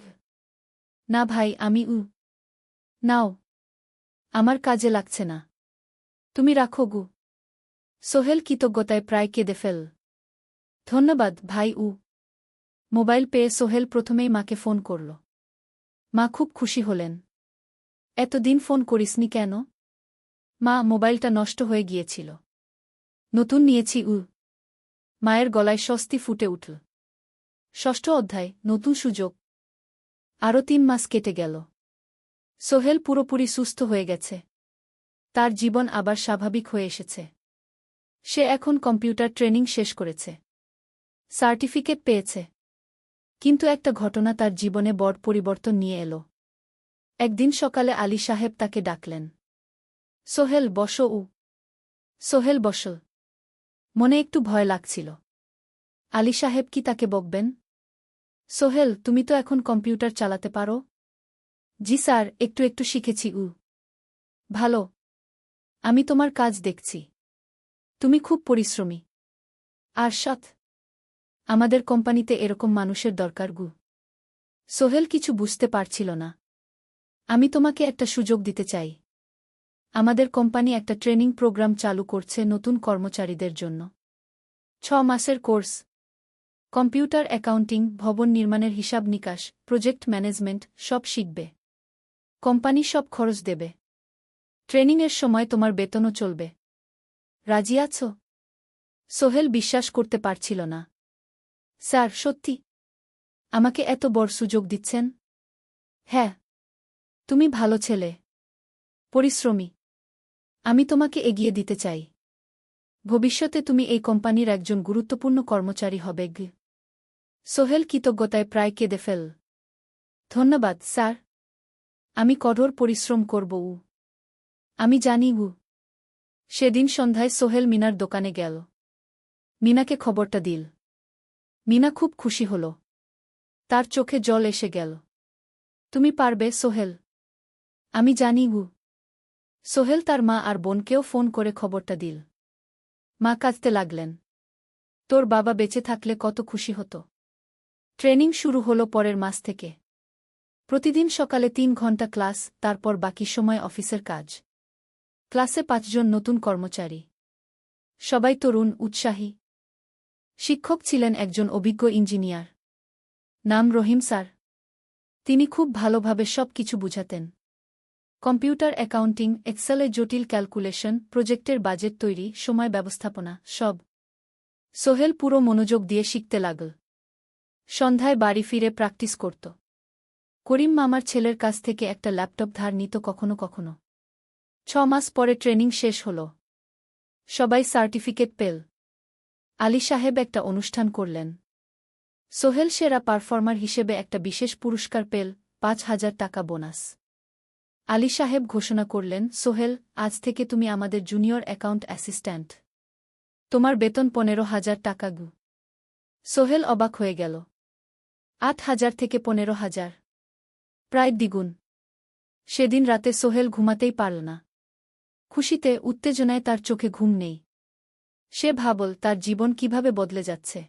না ভাই, আমি নাও। আমার কাজে লাগছে না। তুমি রাখো গু। সোহেল কৃতজ্ঞতায় প্রায় কেঁদে ফেল। ধন্যবাদ ভাই। মোবাইল পেয়ে সোহেল প্রথমেই মাকে ফোন করল। মা খুব খুশি হলেন। এতদিন ফোন করিসনি কেন? মা, মোবাইলটা নষ্ট হয়ে গিয়েছিল। নতুন নিয়েছি। মায়ের গলায় স্বস্তি ফুটে উঠল। 6ষ্ঠ অধ্যায়, নতুন সুযোগ। আরও 3 মাস কেটে গেল। সোহেল পুরোপুরি সুস্থ হয়ে গেছে। তার জীবন আবার স্বাভাবিক হয়ে এসেছে। সে এখন কম্পিউটার ট্রেনিং শেষ করেছে। সার্টিফিকেট পেয়েছে। কিন্তু একটা ঘটনা তার জীবনে বড় পরিবর্তন নিয়ে এলো। একদিন সকালে আলী সাহেব তাকে ডাকলেন। সোহেল, বসো। সোহেল বসল। মনে একটু ভয় লাগছিল। আলী সাহেব কি তাকে বকবেন? সোহেল, তুমি তো এখন কম্পিউটার চালাতে পারো? জি স্যার, একটু একটু শিখেছি। ভালো। আমি তোমার কাজ দেখছি। তুমি খুব পরিশ্রমী। আর সৎ। আমাদের কোম্পানিতে এরকম মানুষের দরকার গু। সোহেল কিছু বুঝতে পারছিল না। আমি তোমাকে একটা সুযোগ দিতে চাই। আমাদের কোম্পানি একটা ট্রেনিং প্রোগ্রাম চালু করছে নতুন কর্মচারীদের জন্য। 6 মাসের কোর্স। কম্পিউটার অ্যাকাউন্টিং, ভবন নির্মাণের হিসাব নিকাশ, প্রজেক্ট ম্যানেজমেন্ট সব শিখবে। কোম্পানি সব খরচ দেবে। ট্রেনিংয়ের সময় তোমার বেতনও চলবে। রাজি আছো? সোহেল বিশ্বাস করতে পারছিল না। স্যার, সত্যি? আমাকে এত বড় সুযোগ দিচ্ছেন? হ্যাঁ। তুমি ভালো ছেলে। পরিশ্রমী। আমি তোমাকে এগিয়ে দিতে চাই। ভবিষ্যতে তুমি এই কোম্পানির একজন গুরুত্বপূর্ণ কর্মচারী হবে। সোহেল কৃতজ্ঞতায় প্রায় কেঁদে ফেল। ধন্যবাদ স্যার। আমি কঠোর পরিশ্রম করব। আমি জানি। সেদিন সন্ধ্যায় সোহেল মিনার দোকানে গেল। মিনাকে খবরটা দিল। মিনা খুব খুশি হল। তার চোখে জল এসে গেল। তুমি পারবে সোহেল। আমি জানি। সোহেল তার মা আর বোনকেও ফোন করে খবরটা দিল। মা কাঁদতে লাগলেন। তোর বাবা বেঁচে থাকলে কত খুশি হতো। ট্রেনিং শুরু হলো পরের মাস থেকে। প্রতিদিন সকালে 3 ঘন্টা ক্লাস, তারপর বাকি সময় অফিসের কাজ। ক্লাসে 5 জন নতুন কর্মচারী। সবাই তরুণ, উৎসাহী। শিক্ষক ছিলেন একজন অভিজ্ঞ ইঞ্জিনিয়ার। নাম রহিম স্যার। তিনি খুব ভালোভাবে সব কিছু বুঝাতেন। কম্পিউটার অ্যাকাউন্টিং, এক্সেলে জটিল ক্যালকুলেশন, প্রজেক্টের বাজেট তৈরি, সময় ব্যবস্থাপনা সব। সোহেল পুরো মনোযোগ দিয়ে শিখতে লাগল। সন্ধ্যায় বাড়ি ফিরে প্র্যাকটিস করত। করিম মামার ছেলের কাছ থেকে একটা ল্যাপটপ ধার নিত কখনো কখনো। 6 মাস পরে ট্রেনিং শেষ হল। সবাই সার্টিফিকেট পেল। আলী সাহেব একটা অনুষ্ঠান করলেন। সোহেল সেরা পারফর্মার হিসেবে একটা বিশেষ পুরস্কার পেল, 5,000 টাকা বোনাস। আলী সাহেব ঘোষণা করলেন, সোহেল, আজ থেকে তুমি আমাদের জুনিয়র অ্যাকাউন্ট অ্যাসিস্ট্যান্ট। তোমার বেতন 15,000 টাকা। সোহেল অবাক হয়ে গেল। 8,000 থেকে 15,000। প্রায় দ্বিগুণ। সেদিন রাতে সোহেল ঘুমাতেই পারল না। খুশিতে, উত্তেজনায় তার চোখে ঘুম নেই। সে ভাবল তার জীবন কিভাবে বদলে যাচ্ছে।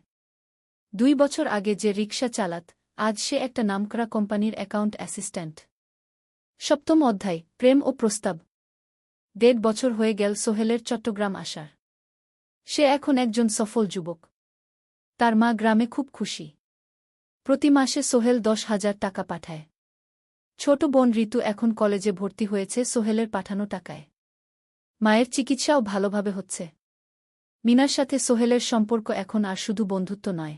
2 বছর আগে যে রিকশা চালাত, আজ সে একটা নামকরা কোম্পানির অ্যাকাউন্ট অ্যাসিস্ট্যান্ট। 7ম অধ্যায়, প্রেম ও প্রস্তাব। 1.5 বছর হয়ে গেল সোহেলের চট্টগ্রাম আসার। সে এখন একজন সফল যুবক। তার মা গ্রামে খুব খুশি। প্রতি মাসে সোহেল 10,000 টাকা পাঠায়। ছোট বোন ঋতু এখন কলেজে ভর্তি হয়েছে সোহেলের পাঠানো টাকায়। মায়ের চিকিৎসাও ভালোভাবে হচ্ছে। মিনার সাথে সোহেলের সম্পর্ক এখন আর শুধু বন্ধুত্ব নয়।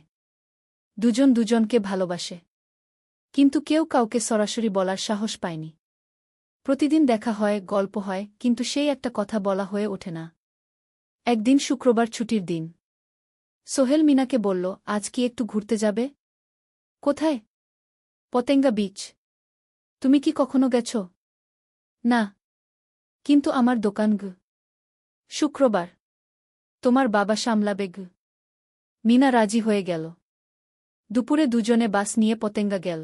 দুজন দুজনকে ভালোবাসে। কিন্তু কেউ কাউকে সরাসরি বলার সাহস পায়নি। প্রতিদিন দেখা হয়, গল্প হয়, কিন্তু সেই একটা কথা বলা হয়ে ওঠে না। একদিন শুক্রবার ছুটির দিন। সোহেল মিনাকে বলল, আজ কি একটু ঘুরতে যাবে? কোথায়? পতেঙ্গা বিচ। তুমি কি কখনো গেছ? না। কিন্তু আমার দোকান শুক্রবার। তোমার বাবা সামলাবে মিনা রাজি হয়ে গেল। দুপুরে দুজনে বাস নিয়ে পতেঙ্গা গেল।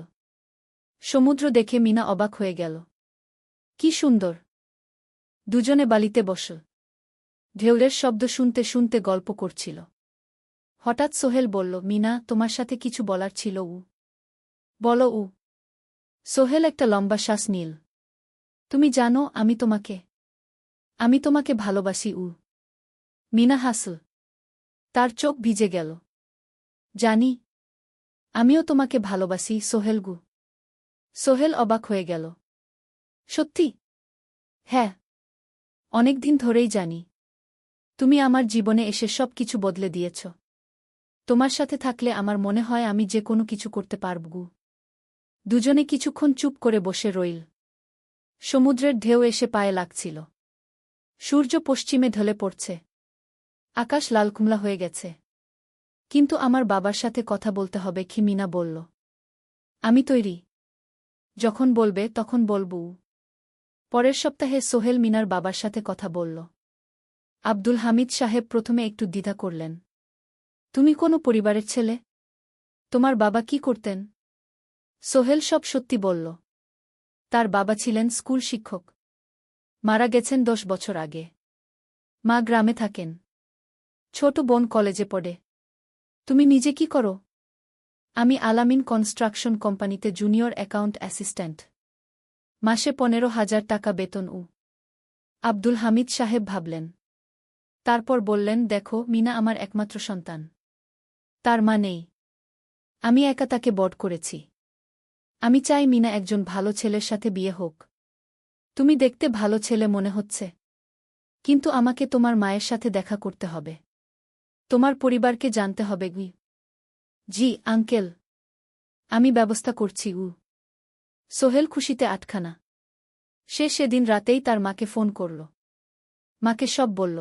সমুদ্র দেখে মিনা অবাক হয়ে গেল। কি সুন্দর! দুজনে বালিতে বসল। ঢেউয়ের শব্দ শুনতে শুনতে গল্প করছিল। হঠাৎ সোহেল বলল, মিনা, তোমার সাথে কিছু বলার ছিল। বলো। সোহেল একটা লম্বা শ্বাস নিল। তুমি জানো আমি তোমাকে ভালোবাসি। মিনা হাসল। তার চোখ ভিজে গেল। জানি। আমিও তোমাকে ভালোবাসি সোহেল। সোহেল অবাক হয়ে গেল। সত্যি? হ্যাঁ। অনেকদিন ধরেই জানি। তুমি আমার জীবনে এসে সব কিছু বদলে দিয়েছ। তোমার সাথে থাকলে আমার মনে হয় আমি যে কোনো কিছু করতে পারব। দুজনে কিছুক্ষণ চুপ করে বসে রইল। সমুদ্রের ঢেউ এসে পায়ে লাগছিল। সূর্য পশ্চিমে ঢলে পড়ছে। আকাশ লালকুমলা হয়ে গেছে। কিন্তু আমার বাবার সাথে কথা বলতে হবে কি? মিনা বলল। আমি তৈরি। যখন বলবে তখন বলবো। পরের সপ্তাহে সোহেল মিনার বাবার সাথে কথা বলল। আব্দুল হামিদ সাহেব প্রথমে একটু দ্বিধা করলেন। তুমি কোনো পরিবারের ছেলে? তোমার বাবা কি করতেন? সোহেল সব সত্যি বলল। তার বাবা ছিলেন স্কুল শিক্ষক। মারা গেছেন 10 বছর আগে। মা গ্রামে থাকেন। ছোট বোন কলেজে পড়ে। তুমি নিজে কি করো? আমি আলামিন কনস্ট্রাকশন কোম্পানিতে জুনিয়র অ্যাকাউন্ট অ্যাসিস্ট্যান্ট। মাসে 15,000 টাকা বেতন। আব্দুল হামিদ সাহেব ভাবলেন। তারপর বললেন, দেখো মিনা আমার একমাত্র সন্তান। তার মা নেই। আমি একা তাকে বড় করেছি। আমি চাই মিনা একজন ভালো ছেলের সাথে বিয়ে হোক। তুমি দেখতে ভালো ছেলে মনে হচ্ছে। কিন্তু আমাকে তোমার মায়ের সাথে দেখা করতে হবে। তোমার পরিবারকে জানতে হবে। জি আঙ্কেল। আমি ব্যবস্থা করছি। সোহেল খুশিতে আটখানা। সে সেদিন রাতেই তার মাকে ফোন করল। মাকে সব বলল।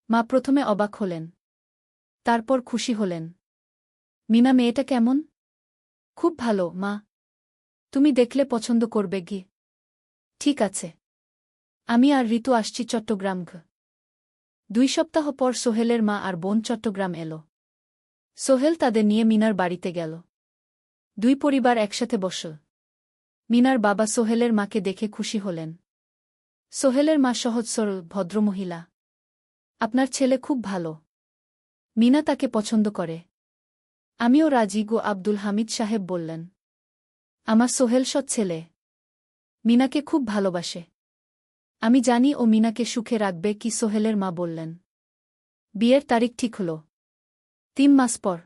মা প্রথমে অবাক হলেন। তারপর খুশি হলেন। মিনা মেয়েটা কেমন? খুব ভালো মা। তুমি দেখলে পছন্দ করবে। ঠিক আছে। আমি আর ঋতু আসছি চট্টগ্রাম। 2 সপ্তাহ পর সোহেলের মা আর বোন চট্টগ্রাম এল। সোহেল তাদের নিয়ে মিনার বাড়িতে গেল। 2 পরিবার একসাথে বসল। মিনার বাবা সোহেলের মাকে দেখে খুশি হলেন। সোহেলের মা সহজ সরল ভদ্রমহিলা। আপনার ছেলে খুব ভালো। মিনা তাকে পছন্দ করে। আমিও রাজি। আব্দুল হামিদ সাহেব বললেন। আমার সোহেল সৎ ছেলে। মিনাকে খুব ভালোবাসে। আমি জানি ও মিনাকে সুখে রাখবে। কি? সোহেলের মা বললেন। বিয়ের তারিখ ঠিক হল 3 মাস পর।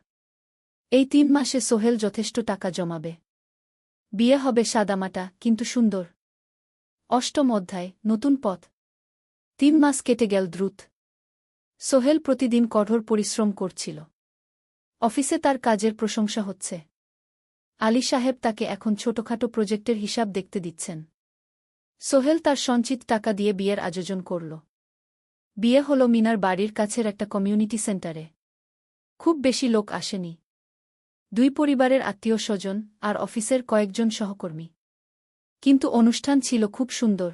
এই 3 মাসে সোহেল যথেষ্ট টাকা জমাবে। বিয়ে হবে সাদামাটা কিন্তু সুন্দর। 8ম অধ্যায়, নতুন পথ। 3 মাস কেটে গেল দ্রুত। সোহেল প্রতিদিন কঠোর পরিশ্রম করছিল। অফিসে তার কাজের প্রশংসা হচ্ছে। আলী সাহেব তাকে এখন ছোটখাটো প্রজেক্টের হিসাব দেখতে দিচ্ছেন। সোহেল তার সঞ্চিত টাকা দিয়ে বিয়ের আয়োজন করল। বিয়ে হল মিনার বাড়ির কাছের একটা কমিউনিটি সেন্টারে। খুব বেশি লোক আসেনি। 2 পরিবারের আত্মীয় স্বজন আর অফিসের কয়েকজন সহকর্মী। কিন্তু অনুষ্ঠান ছিল খুব সুন্দর।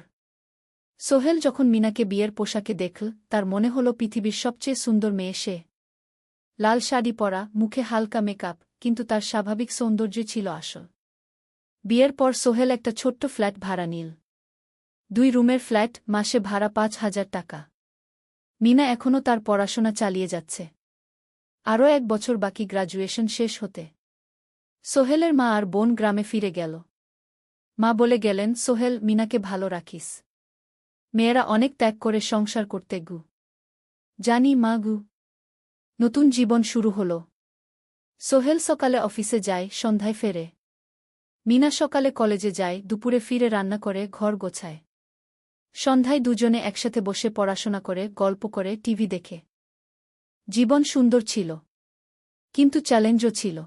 সোহেল যখন মিনাকে বিয়ের পোশাকে দেখল, তার মনে হল পৃথিবীর সবচেয়ে সুন্দর মেয়ে সে। লাল শাড়ি পরা, মুখে হালকা মেকআপ, কিন্তু তার স্বাভাবিক সৌন্দর্য ছিল আসল। বিয়ের পর সোহেল একটা ছোট্ট ফ্ল্যাট ভাড়া নিল। 2 রুমের ফ্ল্যাট, মাসে ভাড়া 5,000 টাকা। মিনা এখনও তার পড়াশোনা চালিয়ে যাচ্ছে। আরও 1 বছর বাকি গ্র্যাজুয়েশন শেষ হতে। সোহেলের মা আর বোন গ্রামে ফিরে গেল। মা বলে গেলেন, সোহেল, মিনাকে ভালো রাখিস। মেয়েরা অনেক ত্যাগ করে সংসার করতে। জানি মা। নতুন জীবন শুরু হল। সোহেল সকালে অফিসে যায়, সন্ধ্যায় ফেরে। মিনা সকালে কলেজে যায়, দুপুরে ফিরে রান্না করে, ঘর গোছায়। সন্ধ্যায় দুজনে একসাথে বসে পড়াশোনা করে, গল্প করে, টিভি দেখে। জীবন সুন্দর ছিল। কিন্তু চ্যালেঞ্জও ছিল।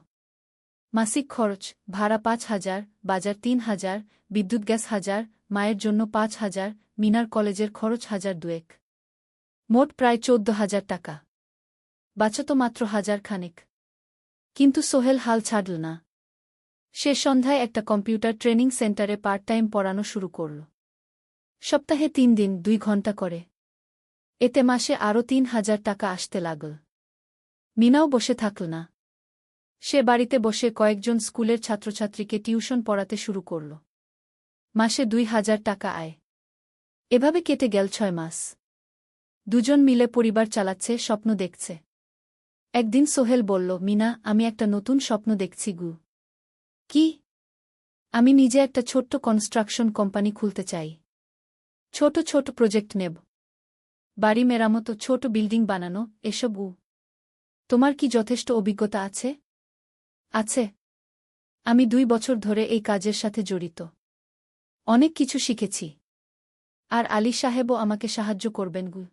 মাসিক খরচ, ভাড়া ৫,০০০, বাজার ৩,০০০, বিদ্যুৎ গ্যাস ১,০০০, মায়ের জন্য ৫,০০০, মিনার কলেজের খরচ ১,০০০ মোট প্রায় ১৪,০০০ টাকা। বাঁচত মাত্র ১,০০০ খানেক। কিন্তু সোহেল হাল ছাড়ল না। সে সন্ধ্যায় একটা কম্পিউটার ট্রেনিং সেন্টারে পার্ট টাইম পড়ানো শুরু করল। সপ্তাহে ৩ দিন ২ ঘণ্টা করে। এতে মাসে আরও ৩,০০০ টাকা আসতে লাগল। মিনাও বসে থাকল না। সে বাড়িতে বসে কয়েকজন স্কুলের ছাত্রছাত্রীকে টিউশন পড়াতে শুরু করল। মাসে ২,০০০ টাকা আয়। এভাবে কেটে গেল ৬ মাস। দুজন মিলে পরিবার চালাচ্ছে, স্বপ্ন দেখছে। একদিন সোহেল বলল, মিনা, আমি একটা নতুন স্বপ্ন দেখছি গু। কি? আমি নিজে একটা ছোট্ট কনস্ট্রাকশন কোম্পানি খুলতে চাই। ছোট ছোট প্রজেক্ট নেব। বাড়ি মেরামত, ছোট বিল্ডিং বানানো, এসব। তোমার কি যথেষ্ট অভিজ্ঞতা আছে? আছে। আমি ২ বছর ধরে এই কাজের সাথে জড়িত। অনেক কিছু শিখেছি। আর আলী সাহেবও আমাকে সাহায্য করবেন গু।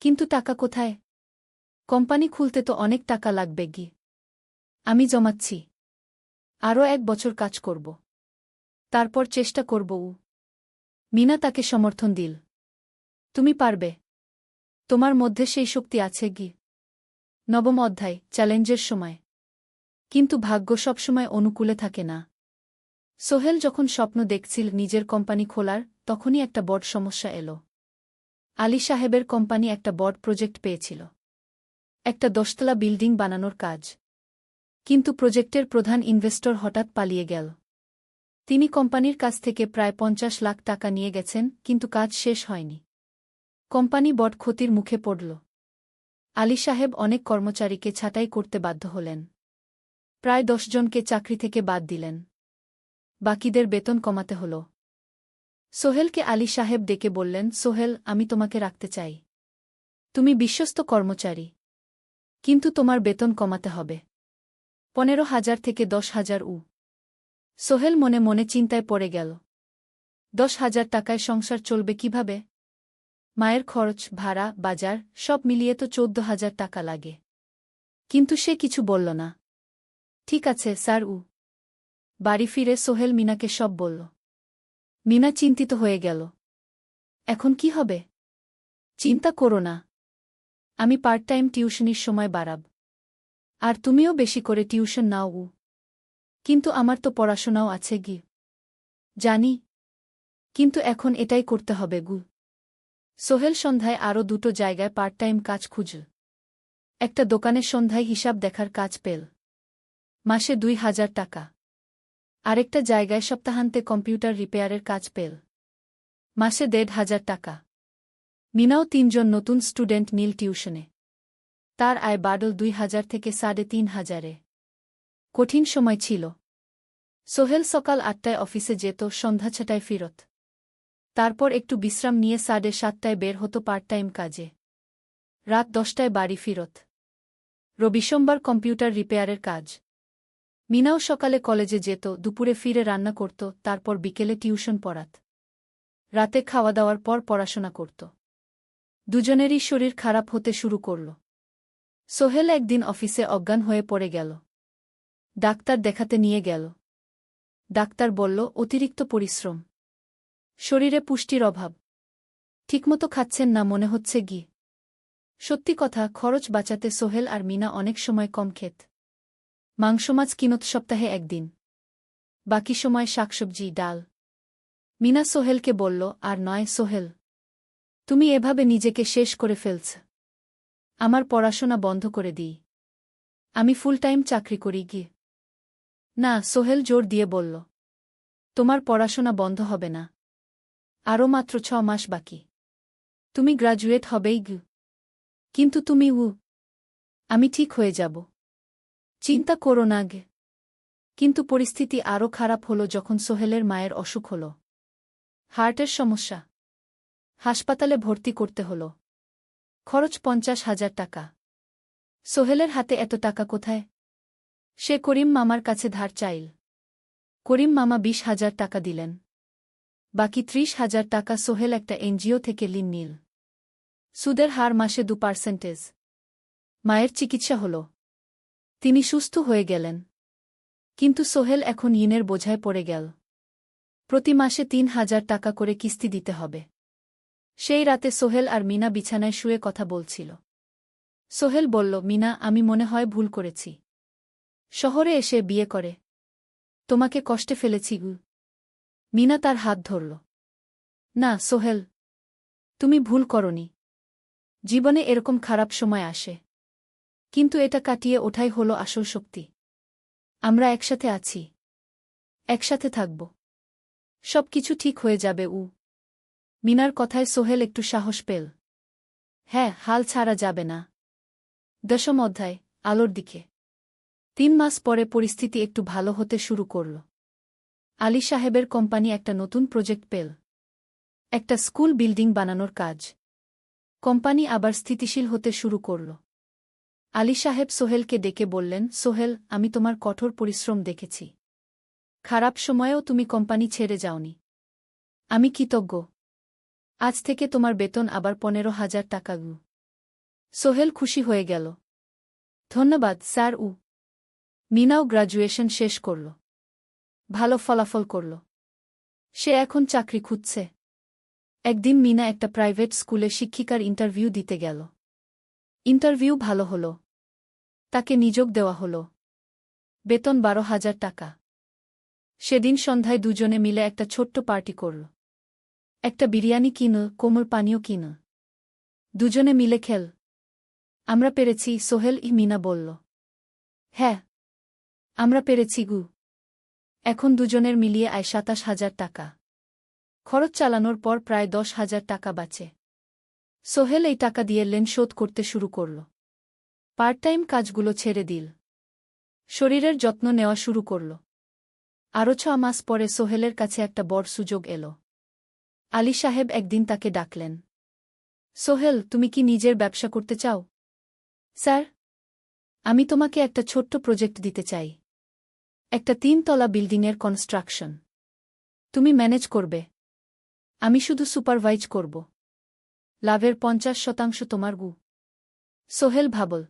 কিন্তু টাকা কোথায়? কোম্পানি খুলতে তো অনেক টাকা লাগবে গি। আমি জমাচ্ছি। আরও ১ বছর কাজ করব। তারপর চেষ্টা করব। মিনা তাকে সমর্থন দিল। তুমি পারবে। তোমার মধ্যে সেই শক্তি আছে গি। নবম অধ্যায়, চ্যালেঞ্জের সময়। কিন্তু ভাগ্য সবসময় অনুকূলে থাকে না। সোহেল যখন স্বপ্ন দেখছিল নিজের কোম্পানি খোলার, তখনই একটা বড় সমস্যা এলো। আলী সাহেবের কোম্পানি একটা বড় প্রজেক্ট পেয়েছিল। একটা ১০তলা বিল্ডিং বানানোর কাজ। কিন্তু প্রজেক্টের প্রধান ইনভেস্টর হঠাৎ পালিয়ে গেল। তিনি কোম্পানির কাছ থেকে প্রায় ৫০ লাখ টাকা নিয়ে গেছেন, কিন্তু কাজ শেষ হয়নি। কোম্পানি বড় ক্ষতির মুখে পড়ল। আলী সাহেব অনেক কর্মচারীকে ছাঁটাই করতে বাধ্য হলেন। প্রায় ১০ জনকে চাকরি থেকে বাদ দিলেন। বাকিদের বেতন কমাতে হল। সোহেলকে আলী সাহেব ডেকে বললেন, সোহেল, আমি তোমাকে রাখতে চাই। তুমি বিশ্বস্ত কর্মচারী। কিন্তু তোমার বেতন কমাতে হবে। ১৫,০০০ থেকে ১০,০০০। সোহেল মনে মনে চিন্তায় পড়ে গেল। ১০,০০০ টাকায় সংসার চলবে কিভাবে? মায়ের খরচ, ভাড়া, বাজার সব মিলিয়ে তো ১৪,০০০ টাকা লাগে। কিন্তু সে কিছু বলল না। ঠিক আছে স্যার। বাড়ি ফিরে সোহেল মিনাকে সব বলল। মিনা চিন্তিত হয়ে গেল। এখন কি হবে? চিন্তা করো না। আমি পার্ট টাইম টিউশনির সময় বাড়াব। আর তুমিও বেশি করে টিউশন নাও। কিন্তু আমার তো পড়াশোনাও আছে গি। জানি। কিন্তু এখন এটাই করতে হবে গু। সোহেল সন্ধ্যায় আরও ২টো জায়গায় পার্ট টাইম কাজ খুঁজল। একটা দোকানে সন্ধ্যায় হিসাব দেখার কাজ পেল। মাসে ২,০০০ টাকা। আরেকটা জায়গায় সপ্তাহান্তে কম্পিউটার রিপেয়ারের কাজ পেল। মাসে ১,৫০০ টাকা। মিনাও ৩ জন নতুন স্টুডেন্ট নিল টিউশনে। তার আয় বাড়ল ২,০০০ থেকে ৩,৫০০। কঠিন সময় ছিল। সোহেল সকাল ৮টায় অফিসে যেত, সন্ধ্যা ৬টায় ফিরত। তারপর একটু বিশ্রাম নিয়ে ৭:৩০টায় বের হতো পার্ট টাইম কাজে। রাত ১০টায় বাড়ি ফিরত। রবি সোমবার কম্পিউটার রিপেয়ারের কাজ। মিনাও সকালে কলেজে যেত, দুপুরে ফিরে রান্না করত, তারপর বিকেলে টিউশন পড়াত। রাতে খাওয়া দাওয়ার পর পড়াশোনা করত। দুজনেরই শরীর খারাপ হতে শুরু করল। সোহেল একদিন অফিসে অজ্ঞান হয়ে পড়ে গেল। ডাক্তার দেখাতে নিয়ে গেল। ডাক্তার বলল, অতিরিক্ত পরিশ্রম। শরীরে পুষ্টির অভাব। ঠিকমতো খাচ্ছেন না মনে হচ্ছে গি। সত্যি কথা, খরচ বাঁচাতে সোহেল আর মিনা অনেক সময় কম খেত। মাংস মাছ কিনত সপ্তাহে ১ দিন। বাকি সময় শাকসবজি, ডাল। মিনা সোহেলকে বলল, আর নয় সোহেল। তুমি এভাবে নিজেকে শেষ করে ফেলছ। আমার পড়াশোনা বন্ধ করে দিই। আমি ফুল টাইম চাকরি করি গি। না, সোহেল জোর দিয়ে বলল। তোমার পড়াশোনা বন্ধ হবে না। আরও মাত্র ৬ মাস বাকি। তুমি গ্রাজুয়েট হবেই গি। কিন্তু তুমি। আমি ঠিক হয়ে যাব। চিন্তা করো না গে। কিন্তু পরিস্থিতি আরও খারাপ হলো যখন সোহেলের মায়ের অসুখ হল। হার্টের সমস্যা। হাসপাতালে ভর্তি করতে হল। খরচ ৫০,০০০ টাকা। সোহেলের হাতে এত টাকা কোথায়? সে করিম মামার কাছে ধার চাইল। করিম মামা ২০,০০০ টাকা দিলেন। বাকি ৩০,০০০ টাকা সোহেল একটা এনজিও থেকে ঋণ নিল। সুদের হার মাসে ২%। মায়ের চিকিৎসা হল। তিনি সুস্থ হয়ে গেলেন। কিন্তু সোহেল এখন ঋণের বোঝায় পড়ে গেল। প্রতি মাসে ৩,০০০ টাকা করে কিস্তি দিতে হবে। সেই রাতে সোহেল আর মিনা বিছানায় শুয়ে কথা বলছিল। সোহেল বলল, মিনা, আমি মনে হয় ভুল করেছি। শহরে এসে বিয়ে করে তোমাকে কষ্টে ফেলেছি। মিনা তার হাত ধরল। না সোহেল, তুমি ভুল করনি। জীবনে এরকম খারাপ সময় আসে, কিন্তু এটা কাটিয়ে ওঠাই হলো আসল শক্তি। আমরা একসাথে আছি, একসাথে থাকব, সবকিছু ঠিক হয়ে যাবে। মিনার কথায় সোহেল একটু সাহস পেল। হ্যাঁ, হাল ছাড়া যাবে না। 10ম অধ্যায়, আলোর দিকে। 3 মাস পরে পরিস্থিতি একটু ভালো হতে শুরু করল। আলী সাহেবের কোম্পানি একটা নতুন প্রজেক্ট পেল, একটা স্কুল বিল্ডিং বানানোর কাজ। কোম্পানি আবার স্থিতিশীল হতে শুরু করল। আলী সাহেব সোহেলকে ডেকে বললেন, সোহেল, আমি তোমার কঠোর পরিশ্রম দেখেছি। খারাপ সময়েও তুমি কোম্পানি ছেড়ে যাওনি। আমি কৃতজ্ঞ। আজ থেকে তোমার বেতন আবার 15,000 টাকা। সোহেল খুশি হয়ে গেল। ধন্যবাদ স্যার। মিনাও গ্র্যাজুয়েশন শেষ করল, ভালো ফলাফল করল। সে এখন চাকরি খুঁজছে। একদিন মিনা একটা প্রাইভেট স্কুলে শিক্ষিকার ইন্টারভিউ দিতে গেল। ইন্টারভিউ ভালো হল, তাকে নিযোগ দেওয়া হল। বেতন 12,000 টাকা। সেদিন সন্ধ্যায় দুজনে মিলে একটা ছোট্ট পার্টি করল। একটা বিরিয়ানি কিনল, কোমল পানীয় কিনল। দুজনে মিলে খেল। আমরা পেরেছি সোহেল, মিনা বলল। হ্যাঁ, আমরা পেরেছি। এখন দুজনের মিলিয়ে আয় 27,000 টাকা। খরচ চালানোর পর প্রায় 10,000 টাকা বাঁচে। সোহেল এই টাকা দিয়ে লোন শোধ করতে শুরু করল। পার্ট টাইম কাজগুলো ছেড়ে দিল। শরীরের যত্ন নেওয়া শুরু করল। আরও 6 মাস পরে সোহেলের কাছে একটা বড় সুযোগ এল। আলী সাহেব একদিন তাকে ডাকলেন। সোহেল, তুমি কি নিজের ব্যবসা করতে চাও? স্যার, আমি তোমাকে একটা ছোট্ট প্রজেক্ট দিতে চাই। একটা 3 তলা বিল্ডিংয়ের কনস্ট্রাকশন। তুমি ম্যানেজ করবে, আমি শুধু সুপারভাইজ করব। লাভের 50% তোমার। সোহেল ভাবল,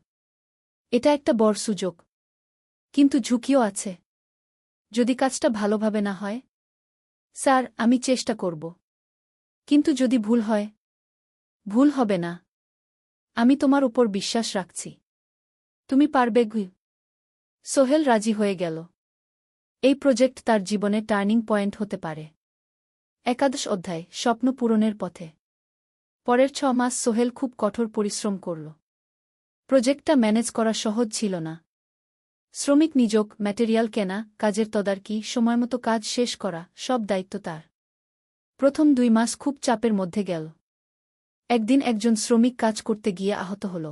এটা একটা বড় সুযোগ, কিন্তু ঝুঁকিও আছে। যদি কাজটা ভালোভাবে না হয়? স্যার, আমি চেষ্টা করব, কিন্তু যদি ভুল হয়? ভুল হবে না। আমি তোমার উপর বিশ্বাস রাখছি, তুমি পারবে। সোহেল রাজি হয়ে গেল। এই প্রজেক্ট তার জীবনে টার্নিং পয়েন্ট হতে পারে। 11 অধ্যায়, স্বপ্ন পূরণের পথে। পরের 6 মাস সোহেল খুব কঠোর পরিশ্রম করল। প্রজেক্টটা ম্যানেজ করা সহজ ছিল না। শ্রমিক নিযোগ, ম্যাটেরিয়াল কেনা, কাজের তদারকি, সময়মতো কাজ শেষ করা, সব দায়িত্ব তার। প্রথম 2 মাস খুব চাপের মধ্যে গেল। একদিন একজন শ্রমিক কাজ করতে গিয়ে আহত হল।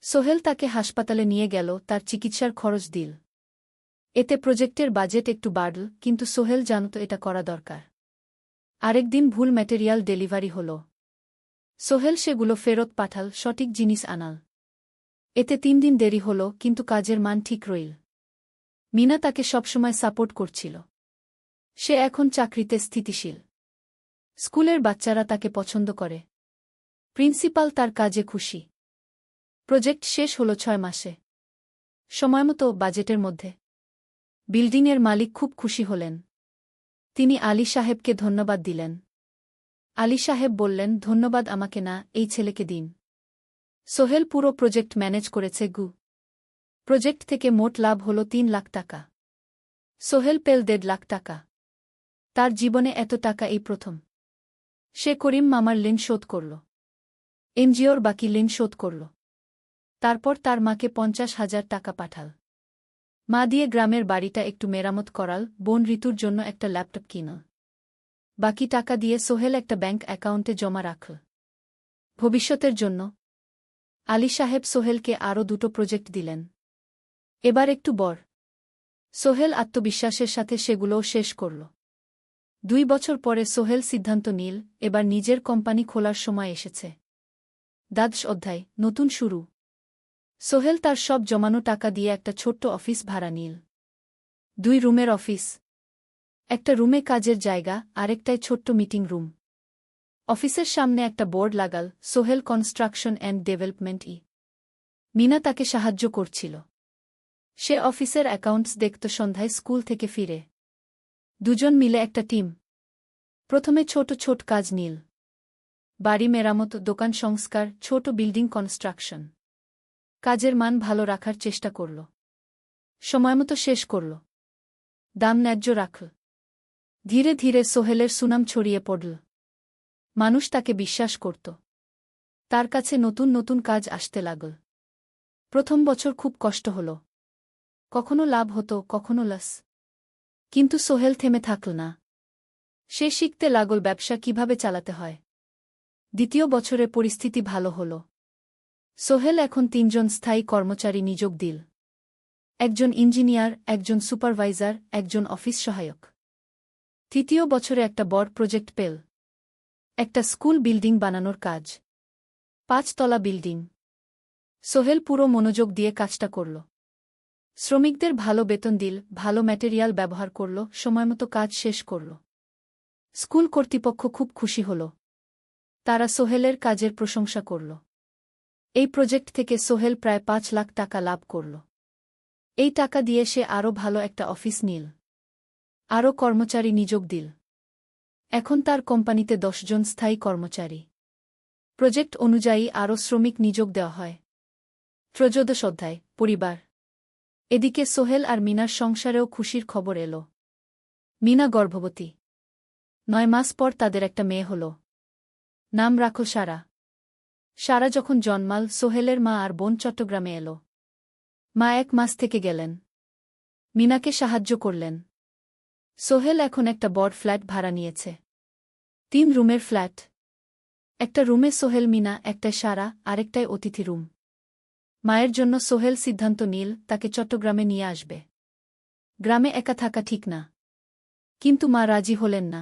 সোহেল তাকে হাসপাতালে নিয়ে গেল, তার চিকিৎসার খরচ দিল। এতে প্রজেক্টের বাজেট একটু বাড়ল, কিন্তু সোহেল জানত এটা করা দরকার। আরেকদিন ভুল ম্যাটেরিয়াল ডেলিভারি হল। সোহেল সেগুলো ফেরত পাঠাল, সঠিক জিনিস আনাল। এতে 3 দিন দেরি হল, কিন্তু কাজের মান ঠিক রইল। মিনা তাকে সবসময় সাপোর্ট করছিল। সে এখন চাকরিতে স্থিতিশীল। স্কুলের বাচ্চারা তাকে পছন্দ করে। প্রিন্সিপাল তার কাজে খুশি। প্রজেক্ট শেষ হল 6 মাসে, সময়মতো, বাজেটের মধ্যে। বিল্ডিংয়ের মালিক খুব খুশি হলেন। তিনি আলী সাহেবকে ধন্যবাদ দিলেন। আলী সাহেব বললেন, ধন্যবাদ আমাকে না, এই ছেলেকে দিন। সোহেল পুরো প্রজেক্ট ম্যানেজ করেছে। প্রজেক্ট থেকে মোট লাভ হল 3 লাখ টাকা। সোহেল পেল 1.5 লাখ টাকা। তার জীবনে এত টাকা এই প্রথম। সে করিম মামার ঋণ শোধ করল, এনজিওর বাকি ঋণ শোধ করল। তারপর তার মাকে 50,000 টাকা পাঠাল। মা দিয়ে গ্রামের বাড়িটা একটু মেরামত করাল, বোন ঋতুর জন্য একটা ল্যাপটপ কিনল। বাকি টাকা দিয়ে সোহেল একটা ব্যাংক অ্যাকাউন্টে জমা রাখল, ভবিষ্যতের জন্য। আলী সাহেব সোহেলকে আরও 2টো প্রজেক্ট দিলেন, এবার একটু বড়। সোহেল আত্মবিশ্বাসের সাথে সেগুলোও শেষ করল। 2 বছর পরে সোহেল সিদ্ধান্ত নিল, এবার নিজের কোম্পানি খোলার সময় এসেছে। 10 অধ্যায়, নতুন শুরু। সোহেল তার সব জমানো টাকা দিয়ে একটা ছোট্ট অফিস ভাড়া নিল। 2 রুমের অফিস। একটা রুমে কাজের জায়গা, আরেকটায় ছোট্ট মিটিং রুম। অফিসের সামনে একটা বোর্ড লাগাল, Sohel construction and development. Meena তাকে সাহায্য করছিল। সে অফিসের অ্যাকাউন্টস দেখত সন্ধ্যায় স্কুল থেকে ফিরে। দুজন মিলে একটা টিম। প্রথমে ছোট ছোট কাজ নীল। বাড়ি মেরামত, দোকান সংস্কার, ছোট বিল্ডিং কনস্ট্রাকশন। কাজের মান ভালো রাখার চেষ্টা করল। সময়মতো শেষ করল। দাম ন্যায্য রাখল। ধীরে ধীরে সোহেলের সুনাম ছড়িয়ে পড়ল। মানুষ তাকে বিশ্বাস করত। তার কাছে নতুন নতুন কাজ আসতে লাগল। প্রথম বছর খুব কষ্ট হল। কখনো লাভ হতো, কখনো লস। কিন্তু সোহেল থেমে থাকল না। সে শিখতে লাগল ব্যবসা কিভাবে চালাতে হয়। দ্বিতীয় বছরে পরিস্থিতি ভালো হল। সোহেল এখন ৩ জন স্থায়ী কর্মচারী নিযোগ দিল। একজন ইঞ্জিনিয়ার, একজন সুপারভাইজার, একজন অফিস সহায়ক। তৃতীয় বছরে একটা বড় প্রজেক্ট পেল। একটা স্কুল বিল্ডিং বানানোর কাজ। ৫ তলা বিল্ডিং। সোহেল পুরো মনোযোগ দিয়ে কাজটা করল। শ্রমিকদের ভালো বেতন দিল, ভালো ম্যাটেরিয়াল ব্যবহার করল, সময়মতো কাজ শেষ করল। স্কুল কর্তৃপক্ষ খুব খুশি হল। তারা সোহেলের কাজের প্রশংসা করল। এই প্রজেক্ট থেকে সোহেল প্রায় ৫ লাখ টাকা লাভ করল। এই টাকা দিয়ে সে আরও ভালো একটা অফিস নিল। আরও কর্মচারী নিযোগ দিল। এখন তার কোম্পানিতে ১০ জন স্থায়ী কর্মচারী। প্রজেক্ট অনুযায়ী আরও শ্রমিক নিযোগ দেওয়া হয়। ১৪ অধ্যায়, পরিবার। এদিকে সোহেল আর মিনার সংসারেও খুশির খবর এল। মিনা গর্ভবতী। ৯ মাস পর তাদের একটা মেয়ে হল। নাম রাখল সারা। সারা যখন জন্মাল, সোহেলের মা আর বোন চট্টগ্রামে এল। মা ১ মাস থেকে গেলেন। মিনাকে সাহায্য করলেন। সোহেল এখন একটা বড় ফ্ল্যাট ভাড়া নিয়েছে। ৩ রুমের ফ্ল্যাট। একটা রুমে সোহেল, মিনা, একটায় সারা, আরেকটায় অতিথি রুম। মায়ের জন্য সোহেল সিদ্ধান্ত নিল তাকে চট্টগ্রামে নিয়ে আসবে। গ্রামে একা থাকা ঠিক না। কিন্তু মা রাজি হলেন না।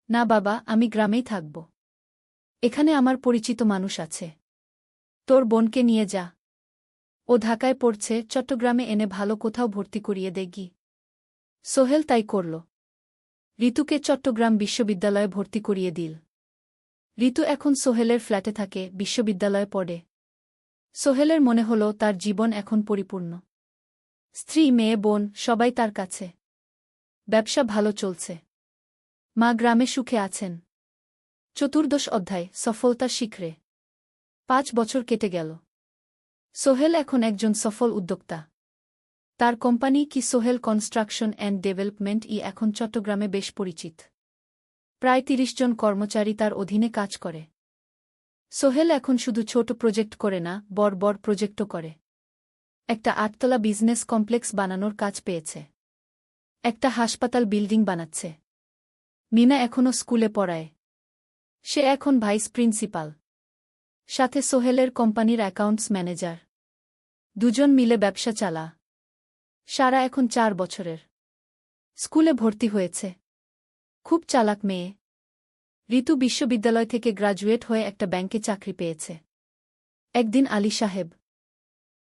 না বাবা, আমি গ্রামেই থাকব। এখানে আমার পরিচিত মানুষ আছে। তোর বোনকে নিয়ে যা। ও ঢাকায় পড়ছে, চট্টগ্রামে এনে ভালো কোথাও ভর্তি করিয়ে দেগি। সোহেল তাই করল। ঋতুকে চট্টগ্রাম বিশ্ববিদ্যালয়ে ভর্তি করিয়ে দিল। ঋতু এখন সোহেলের ফ্ল্যাটে থাকে, বিশ্ববিদ্যালয়ে পড়ে। সোহেলের মনে হল তার জীবন এখন পরিপূর্ণ। স্ত্রী, মেয়ে, বোন সবাই তার কাছে। ব্যবসা ভালো চলছে। মা গ্রামে সুখে আছেন। ১৪ অধ্যায়, সফলতার শিখরে। ৫ বছর কেটে গেল। সোহেল এখন একজন সফল উদ্যোক্তা। তার কোম্পানি কি সোহেল কনস্ট্রাকশন অ্যান্ড ডেভেলপমেন্ট এখন চট্টগ্রামে বেশ পরিচিত। প্রায় ৩০ জন কর্মচারী তার অধীনে কাজ করে। সোহেল এখন শুধু ছোট প্রজেক্ট করে না, বড় বড় প্রজেক্টও করে। একটা ৮ তলা বিজনেস কমপ্লেক্স বানানোর কাজ পেয়েছে। একটা হাসপাতাল বিল্ডিং বানাচ্ছে। মিনা এখনও স্কুলে পড়ায়। সে এখন ভাইস প্রিন্সিপাল। সাথে সোহেলের কোম্পানির অ্যাকাউন্টস ম্যানেজার। দুজন মিলে ব্যবসা চালা। সারা এখন ৪ বছরের। স্কুলে ভর্তি হয়েছে। খুব চালাক মেয়ে। ঋতু বিশ্ববিদ্যালয় থেকে গ্রাজুয়েট হয়ে একটা ব্যাংকে চাকরি পেয়েছে। একদিন আলী সাহেব